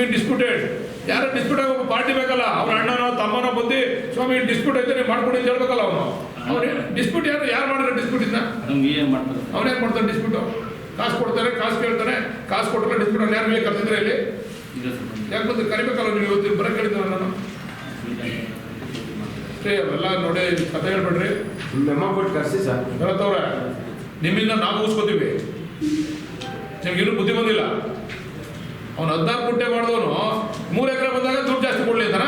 ಬಿನ್ ಡಿಸ್ಪ್ಯೂಟೆಡ್? ಯಾರು ಡಿಸ್ಪ್ಯೂಟ್ ಆಗೋ ಪಾರ್ಟಿ ಬೇಕಲ್ಲ? ಅವ್ರ ಅಣ್ಣನೋ ತಮ್ಮನೋ ಬಂದು ಸ್ವಾಮಿ ಡಿಸ್ಪ್ಯೂಟ್ ಐತೆ ನೀವು ಮಾಡ್ಕೊಡಿ ಅಂತ ಹೇಳ್ಬೇಕಲ್ಲ ಅವನು. ಅವ್ರು ಡಿಸ್ಪ್ಯೂಟ್ ಯಾರು ಮಾಡಿದ್ರೆ ಡಿಸ್ಪ್ಯೂಟ್ ಇದ್ನ? ನಮ್ಗೆ VA ಮಾಡ್ತಾರೆ. ಅವ್ನು ಯಾಕೆ ಮಾಡ್ತಾನೆ ಡಿಸ್ಪ್ಯೂಟು? ಕಾಸು ಕೊಡ್ತಾರೆ, ಕಾಸು ಕೇಳ್ತಾನೆ, ಕಾಸು ಕೊಟ್ಟರೆ ಡಿಸ್ಪ್ಯೂಟ್. ಅವ್ನು ಯಾರು ಬೇಕು ಕರ್ತಿದ್ರೆ ಇಲ್ಲಿ? ಇದೆ ಸರ್. ಯಾಕೆ ಬಂದು ಕರಿಬೇಕಲ್ಲ ನೀವು? ಇವತ್ತು ಬರೋಕ್ಕೆ ಹೇಳಿದ್ರೆ ನಾನು ಅವೆಲ್ಲ ನೋಡಿ ಕತೆ ಹೇಳ್ಬೇಡ್ರಿ. ಮೆಮೊ ಕೊಟ್ಟು ಕರ್ಸಿ ಸರ್. ಬರತ್ತವ್ರೆ, ನಿಮ್ಮಿಂದ ನಾವು ಉಗಿಸ್ಕೋತೀವಿ. ನಿಮ್ಗೆ ಇನ್ನೂ ಬುದ್ಧಿ ಬಂದಿಲ್ಲ. ಅವ್ನು 14 ಕುಂಟೆ ಮಾಡಿದವನು 3 ಎಕರೆ ಬಂದಾಗ ದುಡ್ಡು ಜಾಸ್ತಿ ಕೊಡಲಿ ಅಂತಾನ?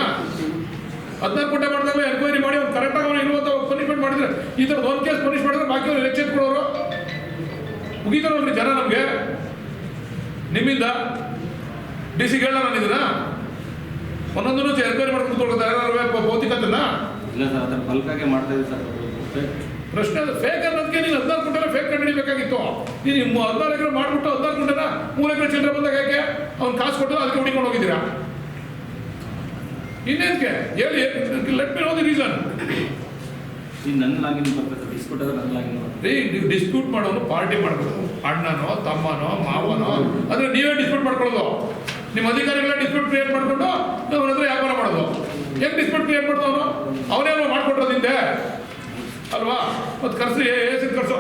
14 ಕುಂಟೆ ಮಾಡಿದಾಗ ಎನ್ಕ್ವೈರಿ ಮಾಡಿ ಅವ್ನು ಕರೆಕ್ಟಾಗಿ ಅವನು ಇರುವಂಥ ಪನಿಷ್ಮೆಂಟ್ ಮಾಡಿದ್ರೆ, ಈ ಥರದ್ದು ಒಂದು ಕೇಸ್ ಪನಿಷ್ ಮಾಡಿದ್ರೆ ಬಾಕಿ ಅವ್ರು ಎಲೆಕ್ಷನ್ ಕೊಡೋರು ಮುಗಿತಾರೆ ನೋಡ್ರಿ ಜನ ನಮಗೆ. ನಿಮ್ಮಿಂದ DC ಹೇಳ ನಾನು ಇದನ್ನ ಒಂದೊಂದನ್ನು ಎನ್ಕ್ವೈರಿ ಮಾಡ್ಕೊಂಡು ಕೊಡ್ತಾರೆ ಯಾರು ಭೌತಿಕತೆನ? ಇಲ್ಲ ಸರ್, ಅದನ್ನು ಬಲ್ಕಾಗೆ ಮಾಡ್ತಾ ಇದ್ದೀವಿ ಸರ್. ಪ್ರಶ್ನೆ ಅದು ಫೇಕ್ ಅನ್ನೋದಕ್ಕೆ ನೀನು 14 ಕುಂಟೆಲ್ಲ ಫೇಕ್ ಕಂಡುಹಿಡಿಬೇಕಾಗಿತ್ತು. ನೀನು 14 ಎಕರೆ ಮಾಡಿಬಿಟ್ಟು 14 ಕುಂಟೆನ 3 ಎಕರೆ ಚಿಲ್ಲರೆ ಬಂದಾಗ ಯಾಕೆ ಅವ್ನು ಕಾಸು ಕೊಟ್ಟು ಅದಕ್ಕೆ ಹುಡಿಕೊಂಡು ಹೋಗಿದ್ದೀರಾ? ಇನ್ನೇನಕ್ಕೆ ಹೇಳಿ, let me know the reason. ಈಗ ನನ್ನ ಲಾಗಿನ್ ಬರ್ತದೆ ಸರ್. ಡಿಸ್ಪ್ಯೂಟ್ ಆದ್ರೆ ನನ್ನ ಲಾಗಿನ್ ಬರ್ತದೆ. ನೀವು ಡಿಸ್ಪ್ಯೂಟ್ ಮಾಡೋನು ಪಾರ್ಟಿ ಮಾಡಬೇಕು. ಅಣ್ಣನೋ ತಮ್ಮನೋ ಮಾವನೋ ಅಂದರೆ ನೀವೇ ಡಿಸ್ಪ್ಯೂಟ್ ಮಾಡ್ಕೊಳ್ಳೋದು. ನಿಮ್ಮ ಅಧಿಕಾರಿಗಳ ಡಿಸ್ಪ್ಯೂಟ್ ಕ್ರಿಯೇಟ್ ಮಾಡಿಕೊಂಡು ಅವ್ರ ಹತ್ರ ವ್ಯಾಪಾರ ಮಾಡೋದು. ಹೆಂಗೆ ಡಿಸ್ಪ್ಯೂಟ್ ಕ್ರಿಯೇಟ್ ಮಾಡ್ತಾವನು? ಅವನೇನೋ ಮಾಡ್ಕೊಟ್ರೋದು ಹಿಂದೆ. ಅಲ್ವಾ? ಮತ್ತು ಕರ್ಸಿ ಏಸಿನ ಕರ್ಸೋ,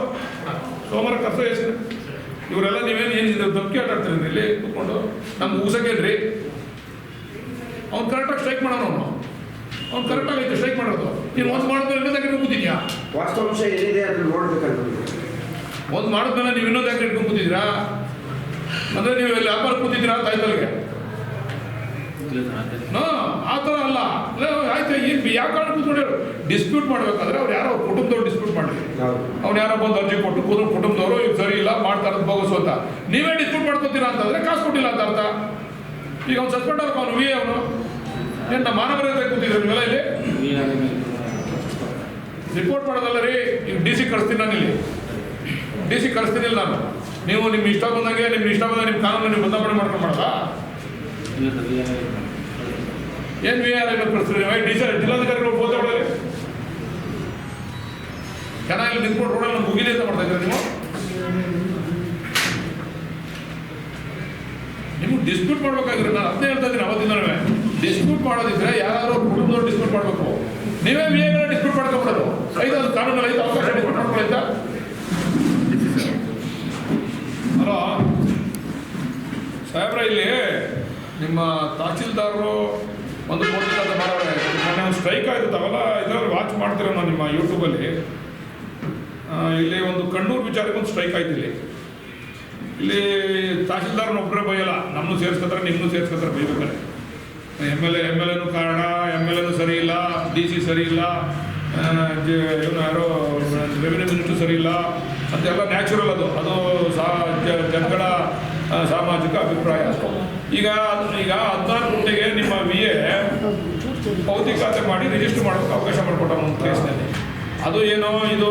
ಸೋಮವಾರ ಕರ್ಸೋ ಏಸಿನ. ಇವರೆಲ್ಲ ನೀವೇನು ಏನು ಧಮಕಿ ಆಟ ಆಡ್ತೀರಿ ಇಲ್ಲಿ ಕೂತ್ಕೊಂಡು? ನಮ್ಗೆ ಊಸಕ್ಕೇನ್ರಿ? ಅವ್ನು ಕರೆಕ್ಟಾಗಿ ಸ್ಟ್ರೈಕ್ ಮಾಡೋನು, ಅವ್ನು ಕರೆಕ್ಟಾಗಿ ಐತೆ ಸ್ಟ್ರೈಕ್ ಮಾಡೋದು. ನೀನು ಒಂದು ಮಾಡಿದ್ಮೇಲೆ ಇನ್ನೊಂದು ಯಾಕೆ ಕೂತಿದ್ಯಾ? ವಾಸ್ತವಾಂಶ ಏನಿದೆ ಅದನ್ನು ನೋಡ್ಬೇಕಾಗ್ತದೆ. ಒಂದು ಮಾಡಿದ್ಮೇಲೆ ನೀವು ಇನ್ನೊಂದು ಯಾಕೆ ಇಟ್ಕೊಂಡು ಕೂತಿದ್ದೀರಾ? ಅಂದರೆ ನೀವು ಇಲ್ಲಿ ವ್ಯಾಪಾರ ಕೂತಿದ್ದೀರಾ ತಾಯ್ತಲ್ಗೆ? ಆ ಥರ ಅಲ್ಲ. ಆಯ್ತು, ಈಗ ಯಾವ ಕಾರಣ ಕೂತ್ಕೊಂಡಿರು ಡಿಸ್ಪ್ಯೂಟ್ ಮಾಡ್ಬೇಕಾದ್ರೆ ಅವ್ರು ಯಾರೋ ಕುಟುಂಬದವ್ರು ಡಿಸ್ಪ್ಯೂಟ್ ಮಾಡಿರಿ. ಅವ್ನು ಯಾರೋ ಬಂದು ಅರ್ಜಿ ಕೊಟ್ಟು ಕುಟುಂಬದವರು ಇವ್ರು ಸರಿ ಇಲ್ಲ ಮಾಡ್ತಾರದು ಬೋಗಸು ಅಂತ ನೀವೇ ಡಿಸ್ಪ್ಯೂಟ್ ಮಾಡ್ಕೊತೀರಾ ಅಂತಂದ್ರೆ ಕಾಸು ಕೊಟ್ಟಿಲ್ಲ ಅಂತ ಅರ್ಥ. ಈಗ ಅವ್ನು ಸಸ್ಪೆಂಡ್ ಆಗಬೇಕು, ಅವನು ವಿ ಅವನು ಏನು ನಮ್ಮ ಮಾನವರೇ ಕೂತಿದ್ರು ನೀವೆಲ್ಲ ಇಲ್ಲಿ ರಿಪೋರ್ಟ್ ಮಾಡೋದಲ್ಲ ರೀ. ಈಗ ಡಿ ಸಿ ಕಳಿಸ್ತೀನಿ ನಾನು, ಇಲ್ಲಿ ಡಿ ಸಿ ಕಳಿಸ್ತೀನಿಲ್ಲ ನಾನು. ನೀವು ನಿಮ್ಮ ಇಷ್ಟ ಬಂದಂಗೆ ನಿಮ್ಮ ಕಾನೂನು ನೀವು ಬದಲಾವಣೆ ಮಾಡ್ಕೊಂಡು ಮಾಡಲ್ಲ. ಏನು ವಿ ಆರ್ ಕಳಿಸ್ತೀರಿ ಜಿಲ್ಲಾಧಿಕಾರಿಗಳು ಫೋಟೋ ಹೊಡಲಿ ಚೆನ್ನಾಗಿ ನಿಂತ್ಕೊಂಡು ರೋಡಲ್ಲಿ ಮುಗಿಲಿ ಅಂತ ಮಾಡ್ತಾ ಇದ್ದೀರಾ ನೀವು? ನಿಮ್ಗೆ ಡಿಸ್ಪ್ಯೂಟ್ ಮಾಡ್ಬೇಕಾಗಿರೋ ನಾನು ಅದನ್ನೇ ಹೇಳ್ತಾ ಇದ್ದೀನಿ. ಅವತ್ತಿಂದನೂ ಡಿಸ್ಪ್ಯೂಟ್ ಮಾಡೋದಿದ್ರೆ ಯಾರಾದ್ರೂ ಕುಟುಂಬದವ್ರು ಡಿಸ್ಪ್ಯೂಟ್ ಮಾಡಬೇಕು. ನೀವೇ ವಿ ಎ ಡಿಸ್ಪ್ಯೂಟ್ ಮಾಡ್ಕೊಂಡ್ಬಿಡೋದು. ಐದು ಕಾನೂನಲ್ಲಿ ಐದು ಅವಕಾಶ ಡಿಸ್ಪ್ಯೂಟ್ ಮಾಡ್ಕೊಳ್ತಾ. ಹಲೋ ಸಾಹೇಬ್ರ, ಇಲ್ಲಿ ನಿಮ್ಮ ತಹಸೀಲ್ದಾರರು ಒಂದು ಪೋರ್ಟಿಕಲ್ ಮಾಡೋರೆ. ಮೊನ್ನೆ ಒಂದು ಸ್ಟ್ರೈಕ್ ಆಯಿತು, ತಾವೆಲ್ಲ ಇದರಲ್ಲಿ ವಾಚ್ ಮಾಡ್ತೀರ ನಾವು ನಿಮ್ಮ ಯೂಟ್ಯೂಬಲ್ಲಿ. ಇಲ್ಲಿ ಒಂದು ಕಣ್ಣೂರು ವಿಚಾರಕ್ಕೆ ಒಂದು ಸ್ಟ್ರೈಕ್ ಆಯ್ತು. ಇಲ್ಲಿ ತಹಸೀಲ್ದಾರ್ನ ಒಬ್ಬರೇ ಬೈಯಲ್ಲ, ನಮ್ಮನ್ನು ಸೇರಿಸ್ಕೊತಾರೆ ನಿಮ್ಮನ್ನು ಸೇರಿಸ್ಕೊತಾರೆ ಬೈಬೇಕಾರೆ. ಎಮ್ ಎಲ್ ಎನು ಕಾರಣ, ಎಮ್ ಎಲ್ ಎನು ಸರಿ ಇಲ್ಲ, ಡಿ ಸಿ ಸರಿ ಇಲ್ಲ, ಇವನು ಯಾರೋ ರೆವಿನ್ಯೂ ಮಿನಿಸ್ಟರ್ ಸರಿ ಇಲ್ಲ ಅಂತೆಲ್ಲ ನ್ಯಾಚುರಲ್. ಅದು ಜನಗಳ ಸಾಮಾಜಿಕ ಅಭಿಪ್ರಾಯ. ಈಗ 14 ಗಂಟೆಗೆ ನಿಮ್ಮ ವಿ ಎ ಭೌತಿಕತೆ ಮಾಡಿ ರಿಜಿಸ್ಟರ್ ಮಾಡೋಕ್ಕೆ ಅವಕಾಶ ಮಾಡಿಕೊಟ್ಟ ಒಂದು ಕೇಸ್ನಲ್ಲಿ. ಅದು ಏನೋ ಇದು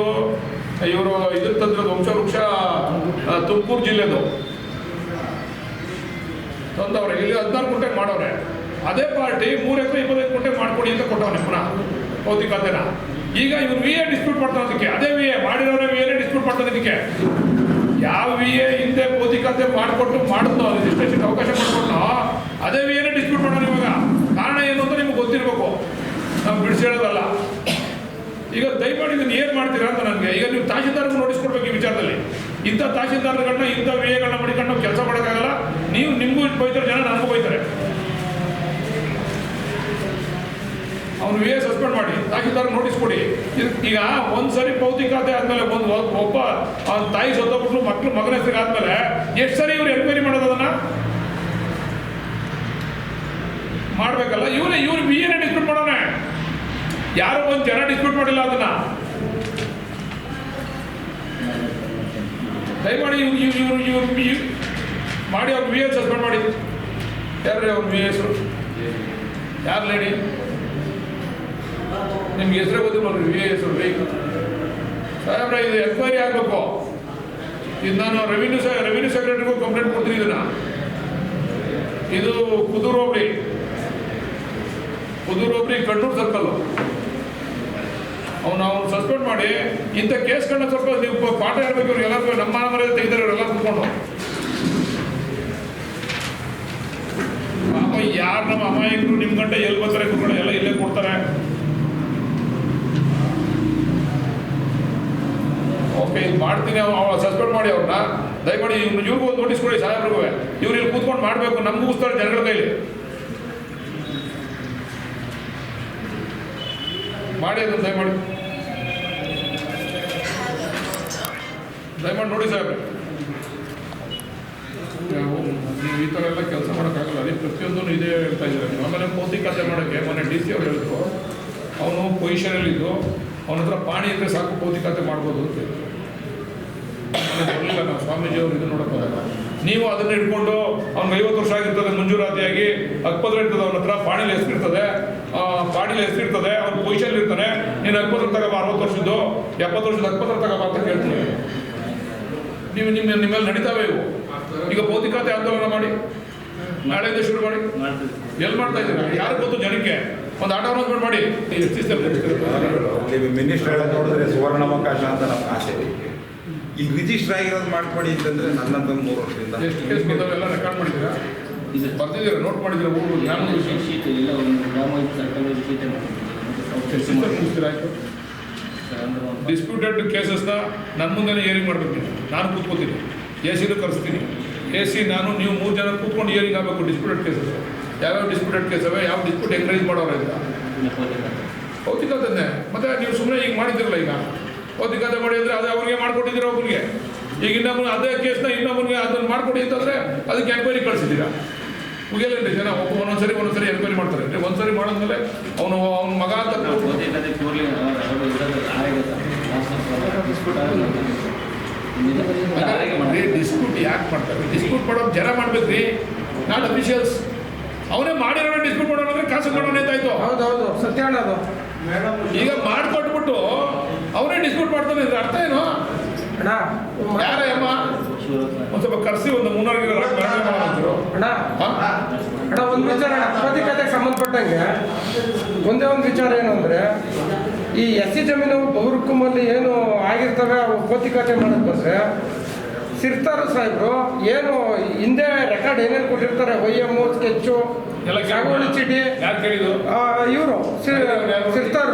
ಇವರು ಇದ್ರ ತಂದ್ರದ ವಂಶವೃಕ್ಷ ತುಮಕೂರು ಜಿಲ್ಲೆದು ತಂದವ್ರೆ. ಇಲ್ಲಿ 14 ಗಂಟೆಗೆ ಮಾಡವ್ರೆ. ಅದೇ ಪಾರ್ಟಿ 3 ಎಕರೆ 25 ಗಂಟೆಗೆ ಮಾಡ್ಕೊಡಿ ಅಂತ ಕೊಟ್ಟವನೆ ಪುನಃ ಭೌತಿಕತೆನ. ಈಗ ಇವ್ರು ವಿ ಎ ಡಿಸ್ಪ್ಯೂಟ್ ಮಾಡ್ತಾನೋದಕ್ಕೆ, ಅದೇ ವಿ ಎ ಮಾಡಿರೋರೇ ವಿ ಎ ಡಿಸ್ಪ್ಯೂಟ್ ಮಾಡ್ತಾನೋದಕ್ಕೆ. ಯಾವ ವಿ ಎ ಹಿಂದೆ ಭೌತಿಕತೆ ಮಾಡಿಕೊಟ್ಟು ಮಾಡಿದ್ನೋ ರಿಜಿಸ್ಟ್ರೇಷನ್ ಅವಕಾಶ ಮಾಡಿಕೊಟ್ನೋ ಅದೇ ವಿ ಎನೇ ಡಿಸ್ಪ್ಯೂಟ್ ಮಾಡೋಣ. ಇವಾಗ ಕಾರಣ ಏನು ಅಂತ ನಿಮ್ಗೆ ಗೊತ್ತಿರಬೇಕು, ನಾವು ಬಿಡಿಸಿಡೋದಲ್ಲ. ಈಗ ದಯಮಾಡಿ ಇದನ್ನು ಏನು ಮಾಡ್ತೀರಾ ಅಂತ ನನಗೆ. ಈಗ ನೀವು ತಹಸೀಲ್ದಾರ್ಗೂ ನೋಟಿಸ್ ಕೊಡ್ಬೇಕು ಈ ವಿಚಾರದಲ್ಲಿ. ಇಂಥ ತಹಸೀಲ್ದಾರ್ಗಳನ್ನ ಇಂಥ ವಿ ಎಗಳನ್ನ ಮಾಡಿಕೊಂಡು ನಾವು ಕೆಲಸ ಮಾಡೋಕ್ಕಾಗಲ್ಲ. ನೀವು ನಿಮಗೂ ಬೈತಾರೆ ಜನ, ನನಗೂ ಬೈತಾರೆ. ಅವನು ವಿ ಎ ಸಸ್ಪೆಂಡ್ ಮಾಡಿ ತಹಸೀಲ್ದಾರ್ ನೋಟಿಸ್ ಕೊಡಿ. ಈಗ ಒಂದ್ಸರಿ ಭೌತಿಕತೆ ಆದ್ಮೇಲೆ ಒಬ್ಬ ಅವನ ತಾಯಿ ಸತ್ತೋಗ್ಬಿಟ್ಲು, ಮಗನ ಹೆಸರಿಗೆ ಆದ್ಮೇಲೆ ಎಷ್ಟು ಸರಿ ಇವ್ರು ಎನ್ಕ್ವೈರಿ ಮಾಡೋದು ಅದನ್ನ ಮಾಡ್ಬೇಕಲ್ಲ. ಇವ್ರು ವಿ ಎನೇ ಡಿಸ್ಪ್ಯೂಟ್ ಮಾಡೋಣ. ಯಾರೋ ಒಂದು ಜನ ಡಿಸ್ಪ್ಯೂಟ್ ಮಾಡಿಲ್ಲ ಅದನ್ನ. ದಯಮಾಡಿ ಇವ್ರು ಮಾಡಿ ಅವ್ರು ವಿ ಎ ಸಸ್ಪೆಂಡ್ ಮಾಡಿ. ಯಾರ್ರಿ ಅವ್ರ ವಿ ಎ ಹೆಸರು? ಯಾರು ಲೇಡಿ? ನಿಮ್ಗೆ ಹೆಸರೇ ಗೊತ್ತಿಲ್ಲ ವಿ ಎ ಹೆಸರು ಸಾಹೇಬ್ರ. ಇದು ಎನ್ಕ್ವೈರಿ ಆಗಬೇಕು. ಇದು ನಾನು ರೆವಿನ್ಯೂ ಸೆಕ್ರೆಟರಿಗೂ ಕಂಪ್ಲೇಂಟ್ ಕೊಡ್ತೀನಿ. ಇದು ಕುದೂರು ಹೋಬಳಿ ಕಣ್ಣೂರು ಸರ್ಕಲ್. ಅವನು ಸಸ್ಪೆಂಡ್ ಮಾಡಿ ಇಂಥ ಕೇಸ್ಗಳನ್ನ ಸ್ವಲ್ಪ ನೀವು ಪಾಠ ಹೇಳ್ಬೇಕು. ಇವ್ರು ಎಲ್ಲರಿಗೂ ನಮ್ಮ ಮನೆ ತೆಗೆದಾರೆ ಇವರೆಲ್ಲ ಕೂತ್ಕೊಂಡು. ಯಾರು ನಮ್ಮ ಅಮಾಯಕರು ನಿಮ್ಮ ಗಂಟೆ ಎಲ್ಲಿ ಬರ್ತಾರೆ ಕೂತ್ಕೊಂಡು ಎಲ್ಲ ಇಲ್ಲೇ ಕೊಡ್ತಾರೆ. ಓಕೆ, ಇದು ಮಾಡ್ತೀನಿ. ಸಸ್ಪೆಂಡ್ ಮಾಡಿ ಅವ್ರನ್ನ ದಯಮಾಡಿ. ಇವ್ರಿಗೂ ಒಂದು ನೋಟಿಸ್ ಕೊಡಿ ಸಾಹೇಬ್ರಿಗೂ. ಇವ್ರು ಇಲ್ಲಿ ಕೂತ್ಕೊಂಡು ಮಾಡಬೇಕು, ನಮ್ಗೆ ಮುಗಿಸ್ತಾರೆ ಜನಗಳ ಕೈಲಿ. ಮಾಡಿ ಅದನ್ನು ದಯಮಾಡಿ ನೋಡಿ ಸಾಹೇಬ್ರೆ. ನೀವು ಈ ಥರ ಎಲ್ಲ ಕೆಲಸ ಮಾಡೋಕ್ಕಾಗಲ್ಲ. ಅದೇ ಪ್ರತಿಯೊಂದೂ ಇದೇ ಹೇಳ್ತಾ ಇದ್ದಾರೆ. ಆಮೇಲೆ ಭೌತಿಕತೆ ಮಾಡೋಕ್ಕೆ ಮೊನ್ನೆ ಡಿ ಸಿ ಅವ್ರು ಹೇಳಿದ್ರು, ಅವನು ಪೊಸಿಷನಲ್ಲಿದ್ದು ಅವನ ಹತ್ರ ಪಾಣಿ ಇದ್ದರೆ ಸಾಕು ಭೌತಿಕತೆ ಮಾಡ್ಬೋದು ಅಂತ ಹೇಳಿದ್ರು. ಬರಲಿಲ್ಲ ನಾವು ಸ್ವಾಮೀಜಿ ಅವರು ಇದು ನೋಡೋಕೆ ಹೋದಾಗ. ನೀವು ಅದನ್ನ ಇಟ್ಕೊಂಡು ಅವ್ನಿಗೆ 50 ವರ್ಷ ಆಗಿರ್ತದೆ, ಮಂಜೂರಾತಿಯಾಗಿ ಅಕ್ಪತ್ರ ಇರ್ತದೆ, ಅವನ ಹತ್ರ ಪಾಣಿಲಿ ಹೆಸರಿರ್ತದೆ, ಅವ್ನ ಪೊಸಿಷನ್ ಇರ್ತಾನೆ. ನೀನು ಅಕ್ಪತ್ರ ತಗೋಬ, 60 ವರ್ಷದ್ದು 70 ವರ್ಷದ ಅಕ್ಪತ್ರ ತಗೋಬ ಅಂತ ಕೇಳ್ತೀನಿ. ನೀವು ನಿಮ್ಮೆಲ್ಲ ನಡೀತಾವೆ ಇವು. ಈಗ ಭೌತಿಕತೆ ಆಂದೋಲನ ಮಾಡಿ ನಾಳೆಯಿಂದ ಶುರು ಮಾಡಿ. ಎಲ್ಲಿ ಮಾಡ್ತಾ ಇದ್ದೀರಾ? ಯಾರು ಗೊತ್ತು ಜನಕ್ಕೆ? ಒಂದು ಆಟೋ ಅನೌನ್ಸ್ಮೆಂಟ್ ಮಾಡಿ. ಮಿನಿಸ್ಟರ್ ನೋಡಿದ್ರೆ ಸುವರ್ಣಾವಕಾಶ ಅಂತ ನಮ್ಮ ಆಸೆ. ಈಗ ರಿಜಿಸ್ಟರ್ ಆಗಿರೋದು ಮಾಡ್ಕೊಡಿ ಅಂತಂದ್ರೆ ನನ್ನಂತ 3 ವರ್ಷದಿಂದ ಎಷ್ಟು ಕೇಸ್ ಬಂದವೆಲ್ಲ ರೆಕಾರ್ಡ್ ಮಾಡಿದ್ದೀರಾ? ಬರ್ತಿದ್ದೀರಾ? ನೋಟ್ ಮಾಡಿದ್ದೀರಾ? ಊರು ಗ್ರಾಮ ಶೀಟ್ ಇಲ್ಲ, ಒಂದು ಗ್ರಾಮ ಸರ್ಕಲ್ ಶೀಟ್ ಮುಗಿಸ್ತೀರಾ? ಆಯಿತು. ಸರ್ ಅಂದ್ರೆ ಒಂದು ಡಿಸ್ಪ್ಯೂಟೆಡ್ ಕೇಸಸ್ನ ನನ್ನ ಮುಂದೆನೇ ಹಿಯರಿಂಗ್ ಮಾಡಬೇಕು ನೀವು. ನಾನು ಕೂತ್ಕೋತೀನಿ, ಎ.ಸಿನೂ ಕರೆಸ್ತೀನಿ. ಎ.ಸಿ ನಾನು ನೀವು 3 ಜನ ಕೂತ್ಕೊಂಡು ಹಿಯರಿಂಗ್ ಆಗಬೇಕು. ಡಿಸ್ಪ್ಯೂಟೆಡ್ ಕೇಸಸ್ ಯಾವ್ಯಾವ ಡಿಸ್ಪ್ಯೂಟೆಡ್ ಕೇಸ್ ಅವೆ, ಯಾವ ಡಿಸ್ಪ್ಯೂಟ್ ಎಂಕರೇಜ್ ಮಾಡೋರು ಇಲ್ಲ. ಭೌತಿಕತೆ ಮತ್ತೆ ನೀವು ಸುಮ್ಮನೆ ಈಗ ಮಾಡಿದಿರಲ್ಲ, ಈಗ ಭೌತಿಕತೆ ಮಾಡಿ ಅಂದರೆ ಅದೇ ಅವ್ರಿಗೆ ಮಾಡ್ಕೊಟ್ಟಿದ್ದೀರಾ ಒಬ್ಬರಿಗೆ. ಈಗ ಇನ್ನೊಬ್ಬರು ಅದೇ ಕೇಸ್ನ ಇನ್ನೊಬ್ಬರಿಗೆ ಅದನ್ನು ಮಾಡ್ಕೊಡಿ ಅಂತಂದರೆ ಅದಕ್ಕೆ ಎನ್ಕ್ವೈರಿ ಕಳಿಸಿದ್ದೀರಾ. ಮುಗಿಯಲ್ಲೇನ್ರಿ ಜನ ಒಂದೊಂದ್ಸರಿ ಎನ್ಕ್ವೈರಿ ಮಾಡ್ತಾರೆ. ಒಂದ್ಸರಿ ಮಾಡಿದ್ಮೇಲೆ ಅವ್ನ ಮಗ ಅಂತ ಭೌತಿಕತೆ ಪ್ಯೂರ್ಲಿ ಅವರು ಇರೋದು ಆರೋಗ್ಯ ಡಿಸ್ಪ್ಯೂಟ್ ಯಾಕೆ ಮಾಡ್ತಾರೆ? ಡಿಸ್ಪ್ಯೂಟ್ ಮಾಡೋದು ಜನ ಮಾಡ್ಬೇಕ್ರಿ, ನಾಟ್ ಅಫಿಷಿಯಲ್ಸ್. ಅವನೇ ಮಾಡಿರೋ ಡಿಸ್ಪ್ಯೂಟ್ ಮಾಡೋಣ ಅಂದ್ರೆ ಕಾಸು ಮಾಡೋಣ ಅಂತಾಯ್ತು. ಹೌದೌದು, ಸತ್ಯ ಅನ್ನೋದು. ಈಗ ಮಾಡ್ಕೊಟ್ಬಿಟ್ಟು ಅವನೇ ಡಿಸ್ಪ್ಯೂಟ್ ಮಾಡ್ತಾನೆ ಅಂದ್ರೆ ಅರ್ಥ ಏನು? ಅಣ್ಣ ಯಾರ ಅಮ್ಮ ಒಂದು ಸ್ವಲ್ಪ ಕರೆಸಿ ಒಂದು 3 ಅಣ್ಣ ಅಣ್ಣ ಒಂದು ವಿಚಾರ ಅಣ್ಣ, ಭೌತಿಕತೆಗೆ ಸಂಬಂಧಪಟ್ಟಂಗೆ ಒಂದೇ ಒಂದು ವಿಚಾರ ಏನು ಅಂದರೆ, ಈ ಎಸ್ ಸಿ ಜಮೀನು ಬಹುರುಕುಮಲ್ಲಿ ಏನು ಆಗಿರ್ತವೆ ಅವು ಭೌತಿಕತೆ ಮಾಡೋದು ಬಂದರೆ ಸಿರ್ತಾರು ಸಾಹೇಬರು ಏನು ಹಿಂದೆ ರೆಕಾರ್ಡ್ ಏನೇನು ಕೊಟ್ಟಿರ್ತಾರೆ, OM ಸ್ಕೆಚ್ಚು ಎಲ್ಲ ಸಾಗುವಳಿ ಚೀಟಿ ಯಾರು ಕೇಳಿದ್ರು? ಇವರು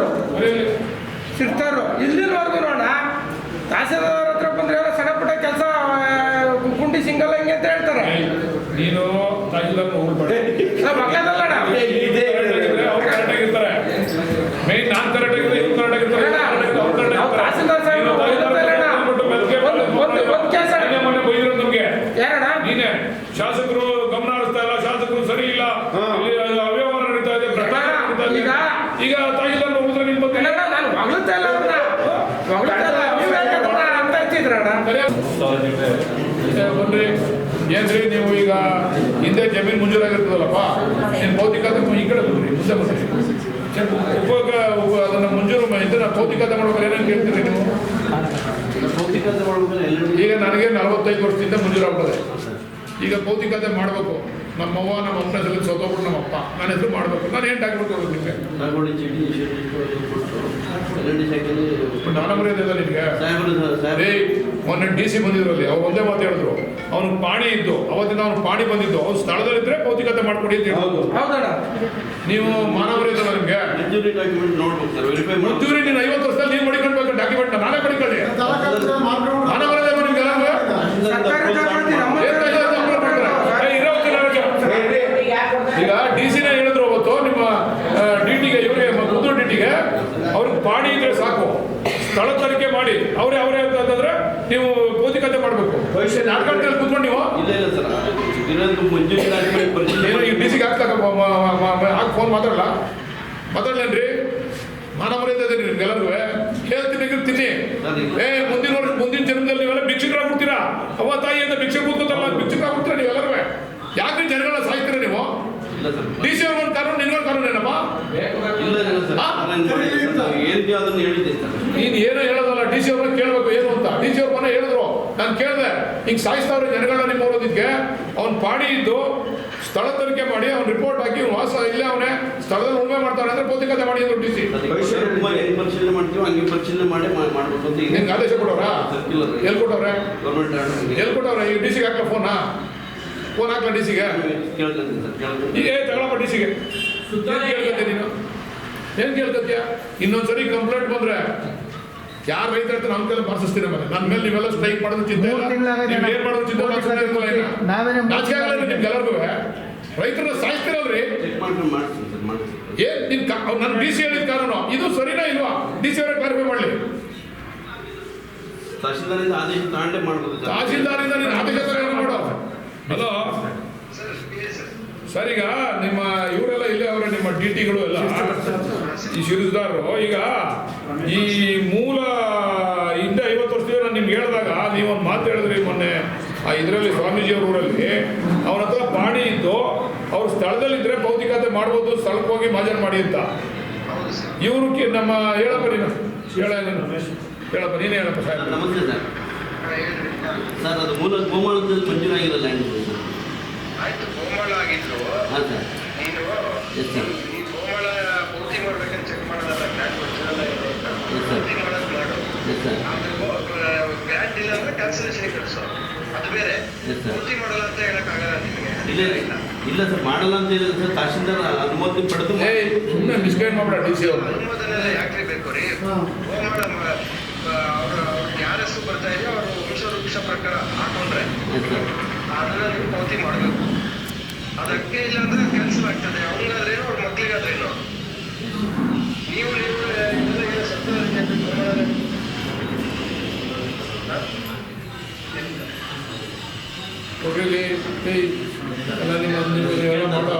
ಸಿರ್ತಾರು ಇಲ್ಲಿವರೆಗೂ ನೋಡ ತಹಸೀಲ್ದಾರ್ ಹತ್ರ ಬಂದ್ರೆ ಸಣ್ಣ ಪುಟ್ಟ ಕೆಲಸ ಗುಂಡಿ ಸಿಂಗಲ್ ಹಿಂಗೆ ಅಂತ ಹೇಳ್ತಾರೆ. ನೀನು ತಹಸೀಲ್ದಾರ್ ಅವ್ರು ಕರೆಕ್ಟ್ ಆಗಿರ್ತಾರೆ. ಮೇನ್ ನಾನ್ ಕರೆಕ್ಟ್ ಆಗಿದ್ರೆ ಇವ್ರು ಕರೆಕ್ಟ್ ಆಗಿರ್ತಾರೆ. ತಹಸೀಲ್ದಾರ್ ಸಾಹೇಬ್ ಮೊನ್ನೆ ಬೈದಿರೋದು ನಮ್ಗೆ ಯಾರಣ್ಣ? ನೀನೆ ಶಾಸಕರು ಗಮನ ಹರಿಸ್ತಾ ಇಲ್ಲ, ಶಾಸಕರು ಸರಿ ಇಲ್ಲ, ಅವ್ಯವಹಾರ ನಡೀತಾ ಇದೆ, ಭ್ರಷ್ಟಾಚಾರ ನಡೀತಾ ಇದೆ. ಈಗ ತಹಸೀಲ್ದಾರ್ ಹೋಗಿದ್ರೆ ನಿಮ್ ಬಗ್ಗೆ ನಾನು ಹೊಗಳುತ್ತಾ ಇಲ್ಲ ಅವ್ರನ್ನ, ಅಂತ ಇರ್ತಿದ್ರಣ್ಣ. ಬನ್ರಿ ಏನ್ರಿ ನೀವು ಈಗ ಹಿಂದೆ ಜಮೀನು ಮಂಜೂರಾಗಿರ್ತದಲ್ಲಪ್ಪ, ನೀನು ಭೌತಿಕತೆ ಈ ಕಡೆ ಬಂದ್ರಿ, ಮುಂದೆ ಬಂದ್ರಿ ಅದನ್ನ ಮಂಜೂರು ಇದನ್ನ ಭೌತಿಕತೆ ಮಾಡ್ಬೇಕಾದ್ರೆ ಏನೇನು ಕೇಳ್ತೀರಿ ನೀವು? ಈಗ ನನಗೆ 45 ವರ್ಷದಿಂದ ಮಂಜೂರಾಗ್ತದೆ. ಈಗ ಭೌತಿಕತೆ ಮಾಡಬೇಕು. ನಮ್ಮವ್ವ ನಮ್ಮ ಅಪ್ಪನ ಹೆಸರು ಸತ್ತೋಗ್ಬಿಟ್ಟು ನಮ್ಮಪ್ಪ ನನ್ನ ಹೆಸರು ಮಾಡಬೇಕು. ನಾನು ಏನು ಡಾಕ್ಯುಮೆಂಟ್ ಕೊಡ್ಬೇಕು ನಿಮಗೆ? ನಾನು ಬರೆಯೋದಿಲ್ಲ ನಿಮಗೆ. ಮೊನ್ನೆ DC ಬಂದಿದ್ರಲ್ಲಿ ಅವ್ರು ಒಂದೇ ಮಾತು ಹೇಳಿದ್ರು, ಅವ್ನಿಗೆ ಪಾಣಿ ಇದ್ದು ಅವತ್ತಿನ ಅವ್ನು ಪಾಣಿ ಬಂದಿದ್ದು ಅವ್ನು ಸ್ಥಳದಲ್ಲಿದ್ದರೆ ಭೌತಿಕತೆ ಮಾಡ್ಕೊಡಿ ಅಂತ ಹೇಳಿದ್ರು. ಹೌದಣ್ಣ, ನೀವು ಮಾನವರಿಯದಲ್ಲ ನಿಮಗೆ ಮಂಜೂರಿ. ನೀನು 50 ವರ್ಷದಲ್ಲಿ ನೀನು ಮಡಿಕೊಳ್ಬೇಕು ಡಾಕ್ಯುಮೆಂಟ್, ನಾನೇ ಮಡಿಕೊಳ್ಳಿ. ಮಾನವರಿಯದ ನಿಮ್ಗೆಲ್ಲ ಈಗ DC-ನೇ ಹೇಳಿದ್ರು ಅವತ್ತು ನಿಮ್ಮ DT-ಗೆ, ಇವರಿಗೆ ಕುಂದೂರು DT-ಗೆ ಅವ್ರಿಗೆ ಪಾಣಿ ಇದ್ರೆ ಸಾಕು, ಸ್ಥಳ ತನಿಖೆ ಮಾಡಿ ಅವರೇ ಅಂತಂದ್ರೆ ನೀವು ಭೌತಿಕತೆ ಮಾಡಬೇಕು. ನಾಟಕದಲ್ಲಿ ಕೂತ್ಕೊಂಡು ನೀವು ಈಗ DC-ಗೆ ಹಾಕಿ ಫೋನ್ ಮಾತಾಡಲೇನ್ರಿ? ಮಾನವರಿಯದ ನಿಮ್ಗೆಲ್ಲರೂ ಹೇಳ್ತೀನಿ. ಮುಂದಿನ ಜನ್ಮದಲ್ಲಿ ನೀವೆಲ್ಲ ಭಿಕ್ಷಕರಾಗ್ಬಿಡ್ತೀರಾ. ಅವ್ವ ತಾಯಿ ಅಂತ ಭಿಕ್ಷೆ ಕೂತ್ಕೋತಾರಲ್ಲ, ಭಿಕ್ಷಕರಾಗ್ಬಿಡ್ತೀರಾ ನೀವೆಲ್ಲರೂ. ಯಾಕ್ರಿ ಜನಗಳ ಸಾಯ್ತೀರ ನೀವು? DC ಅವ್ರ ಒಂದು ಕಾನೂನು, ನಿನ್ಗೊಂದು ಕಾನೂನು ಏನಪ್ಪ? ನೀನು ಏನೋ ಹೇಳೋದಲ್ಲ, DC ಅವ್ರನ್ನ ಕೇಳಬೇಕು ಏನು ಅಂತ. DC ಅವ್ರ ಮನೆ ಹೇಳಿದ್ರು, ನಾನು ಕೇಳಿದೆ ಹಿಂಗೆ ಸಾಯಿಸ್ತಾವ್ರೆ ಜನಗಳನ್ನ ನಿಮ್ಮ ಓದೋದಕ್ಕೆ. ಅವ್ನು ಪಾಣಿ ಇದ್ದು ಸ್ಥಳ ತನಿಖೆ ಮಾಡಿ ಅವ್ನು ರಿಪೋರ್ಟ್ ಹಾಕಿ ವಾಸ ಇಲ್ಲೇ ಅವನೇ ಸ್ಥಳದಲ್ಲಿ ಉಳ್ಮೆ ಮಾಡ್ತಾನೆ ಅಂದ್ರೆ ಭೌತಿಕತೆ ಮಾಡಿ ಅಂದ್ರು DC. ನಿಮ್ಗೆ ಆದೇಶ ಕೊಡೋರಾ? ಎಲ್ಲಿ ಕೊಟ್ಟವ್ರೆ? ಈ DC-ಗೆ ಹಾಕ್ಲ ಫೋನ್ ಹಾಕ್ಲ DC-ಗೆ? ಈಗ ತಗೊಳಪ್ಪ DC-ಗೆ. ಕೇಳ್ಕತ್ತೆ ನೀನು ಏನ್ ಕೇಳ್ಕತ್ತೀಯ? ಇನ್ನೊಂದ್ಸರಿ ಕಂಪ್ಲೇಂಟ್ ಬಂದ್ರೆ ಯಾರು ರೈತ ಇರ್ತಾರೆ ನಮ್ಮ ಕೈಲಿ ಬರ್ಸಿಸ್ತೀನಿ. ಮೇಲೆ ನನ್ನ ಮೇಲೆ ನೀವೆಲ್ಲ ಸ್ಟ್ರೈಕ್ ಮಾಡೋದು ಚಿಂತೆ ಇಲ್ಲ, ನೀವು ಏನ್ ಮಾಡೋದು ಚಿಂತೆ ನಾಚಿಕೆ ಆಗಲ್ಲ ನಿಮ್ಗೆಲ್ಲರಿಗೂ. ರೈತರನ್ನ ಸಾಯಿಸ್ತೀರಲ್ರಿ. ಏನ್ ನಿನ್ ನನ್ನ DC ಹೇಳಿದ ಕಾನೂನು ಇದು ಸರಿನಾ ಇಲ್ವಾ? DC ಅವರೇ ಕ್ಲಾರಿಫೈ ಮಾಡಲಿ. ತಹಸೀಲ್ದಾರಿಂದ ನೀನು ಆದೇಶ ಮಾಡೋ. ಹಲೋ ಸರ್, ಈಗ ನಿಮ್ಮ ಇವರೆಲ್ಲ ಇಲ್ಲೇ ಅವರ ನಿಮ್ಮ DT-ಗಳು ಎಲ್ಲ ಈ ಶಿರಸ್ದಾರರು ಈಗ ಈ ಮೂಲ ಹಿಂದೆ 50 ವರ್ಷದಿಂದ ನಾನು ನಿಮ್ಗೆ ಹೇಳಿದಾಗ ನೀವೊಂದು ಮಾತು ಹೇಳಿದ್ರಿ ಮೊನ್ನೆ ಇದರಲ್ಲಿ ಸ್ವಾಮೀಜಿ ಅವ್ರ ಊರಲ್ಲಿ ಅವನ ಹತ್ರ ಪಾಣಿ ಇದ್ದು ಅವ್ರ ಸ್ಥಳದಲ್ಲಿದ್ದರೆ ಭೌತಿಕತೆ ಮಾಡ್ಬೋದು, ಸ್ಥಳಕ್ಕೆ ಹೋಗಿ ಮಾಜನ್ ಮಾಡಿ ಅಂತ. ಇವರು ನಮ್ಮ ಹೇಳಪ್ಪ ನೀನು ಹೇಳಪ್ಪ ನೀನೇ ಹೇಳಪ್ಪ ಸಾಹೇಬ್. ನಮಸ್ತೆ ಸರ್, ಅದು ಮೂಲ ಗೋಮಾಳದಲ್ಲಿ ಮಂಜೂರಾಗಿರೋ ಲ್ಯಾಂಡ್ ಆಯ್ತು, ಗೋಮಾಳ ಆಗಿದ್ದು ಹಾಂ ಸರ್. ನೀನು ಎಸ್ ಸರ್. ಈ ಗೋಮಾಳ ಪೂರ್ತಿ ಮಾಡ್ಬೇಕಂತ ಚೆಕ್ ಮಾಡೋದಲ್ಲ, ಗ್ರ್ಯಾಂಡ್ ಕೊಡ್ತಿರಲ್ಲ ಇದೆ ಪೂರ್ತಿ ಮಾಡೋದು ಮಾಡು. Yes sir. ಗ್ರ್ಯಾಂಡ್ ಇಲ್ಲ ಅಂದ್ರೆ ಕ್ಯಾನ್ಸಲೇಷನ್ ಕಳಿಸೋ, ಅದು ಬೇರೆ. ಪೂರ್ತಿ ಮಾಡಲ್ಲ ಅಂತ ಹೇಳಕ್ಕಾಗಲ್ಲ ನಿಮಗೆ. ಇಲ್ಲ ಸರ್, ಮಾಡಲ್ಲ ಅಂತ ಹೇಳಿದ್ರೆ ಸರ್ ತಹಶೀಲ್ದಾರ್ ಅನುಮತಿ ಪಡೆದು ಸುಮ್ಮನೆ ಮಿಸ್ಗೈಡ್ ಮಾಡ್ಬೇಡ DC ಅವರು. ಅನುಮೋದನೆ ಯಾಕ್ರಿ ಬೇಕು ರೀ? ಗೋಮಾಳ ಅವ್ರಿಗೆ ಯಾರ ಹೆಸರು ಬರ್ತಾ ಇದೆಯೋ ಅವರು ವಂಶ ಪ್ರಕಾರ ಹಾಕೊಂಡ್ರೆ ಅದನ್ನ ನೀವು ಪಾವತಿ ಮಾಡಬೇಕು. ಅದಕ್ಕೆ ಇಲ್ಲಾಂದ್ರೆ ಕ್ಯಾನ್ಸಲ್ ಆಗ್ತದೆ. ಅವ್ರಿಗಾದ್ರೇನು ಅವ್ರ ಮಕ್ಳಿಗಾದ್ರೇನು ನೀವು ಒಟ್ಟಿಗೆ ಎಲ್ಲ ನಿಮ್ಮ ಮಾಡೋ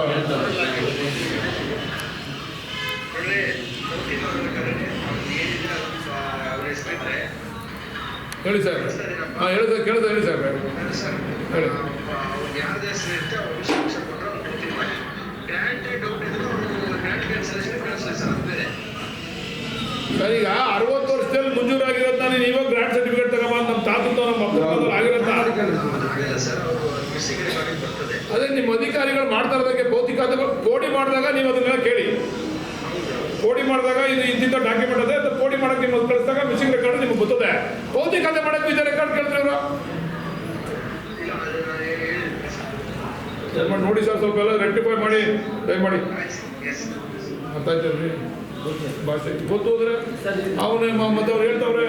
ಒಳ್ಳೆ ಪಾವತಿ ಮಾಡ್ಬೇಕಾದ್ರೆ ಅವ್ರ ಹೆಸರಿದ್ರೆ ಹೇಳಿ ಸರ್. ಹಾಂ ಹೇಳಿ ಸರ್, ಕೇಳಿದ ಹೇಳಿ ಸರ್. ಹೇಳಿ. ಅವ್ರಿಗೆ ಯಾರ್ದು ಹೆಸರು ಇರುತ್ತೆ ಅವ್ರು ವಂಶ ಕೊಟ್ಟರೆ ಅವ್ರು ಪಾವತಿ ಮಾಡಿ. ಗ್ರ್ಯಾಂಟ್ ಡೌಟ್ ಇದ್ರೆ ಅವರು ಗ್ರ್ಯಾಂಟ್ ಕ್ಯಾನ್ಸಲೇಷನ್ ಕಳಿಸ್ಲಿ ಸರ್, ಅದು ಬೇರೆ. ಸರ್, ಈಗ 60 ವರ್ಷದಲ್ಲಿ ಮಂಜೂರಾಗಿರೋದನ್ನ ನೀವು ಇವಾಗ ಗ್ರಾಂಟ್ ಸರ್ಟಿಫಿಕೇಟ್ ತಗೊಂಬಂದು ನಮ್ಮ ತಾತಂತ ನಮ್ಮ ಮಕ್ಕಳು ಆಗಿರೋದನ್ನ ಆಗಿಲ್ಲ ಸರ್, ಅವರು ಮಿಸ್ಸಿಂಗ್ ರೆಕಾರ್ಡಿಂಗ್ ಬರ್ತದೆ. ಅದೇ ನಿಮ್ಮ ಅಧಿಕಾರಿಗಳು ಮಾಡ್ತಾ ಇರೋದಕ್ಕೆ ಭೌತಿಕ ಕೋಡಿ ಮಾಡಿದಾಗ ನೀವು ಅದನ್ನೆಲ್ಲ ಕೇಳಿ. ಕೋಡಿ ಮಾಡಿದಾಗ ಇದು ಇಂತಿಂತ ಡಾಕ್ಯುಮೆಂಟ್ ಅದೇ ಅದು ಕೋಡಿ ಮಾಡೋಕ್ಕೆ ನಿಮ್ಗೆ ಕಳಿಸಿದಾಗ ಮಿಸ್ಸಿಂಗ್ ರೆಕಾರ್ಡ್ ನಿಮ್ಗೆ ಗೊತ್ತದೆ. ಭೌತಿಕ ಖಾತೆ ಮಾಡೋಕ್ಕೆ ವಿಜಯ ರೆಕಾರ್ಡ್ ಕೇಳ್ತಾರೆ ಅವರು. ನೋಡಿ ಸರ್, ಸ್ವಲ್ಪ ಎಲ್ಲ ರೆಕ್ಟಿಫೈ ಮಾಡಿ ದಯಮಾಡಿ. ಅರ್ಥ ಆಯ್ತಲ್ರಿ ಭಾಷೆ ಗೊತ್ತು ಹೋದ್ರೆ ಅವನೇ ಮತ್ತೆ ಅವ್ರು ಹೇಳ್ತವ್ರೆ.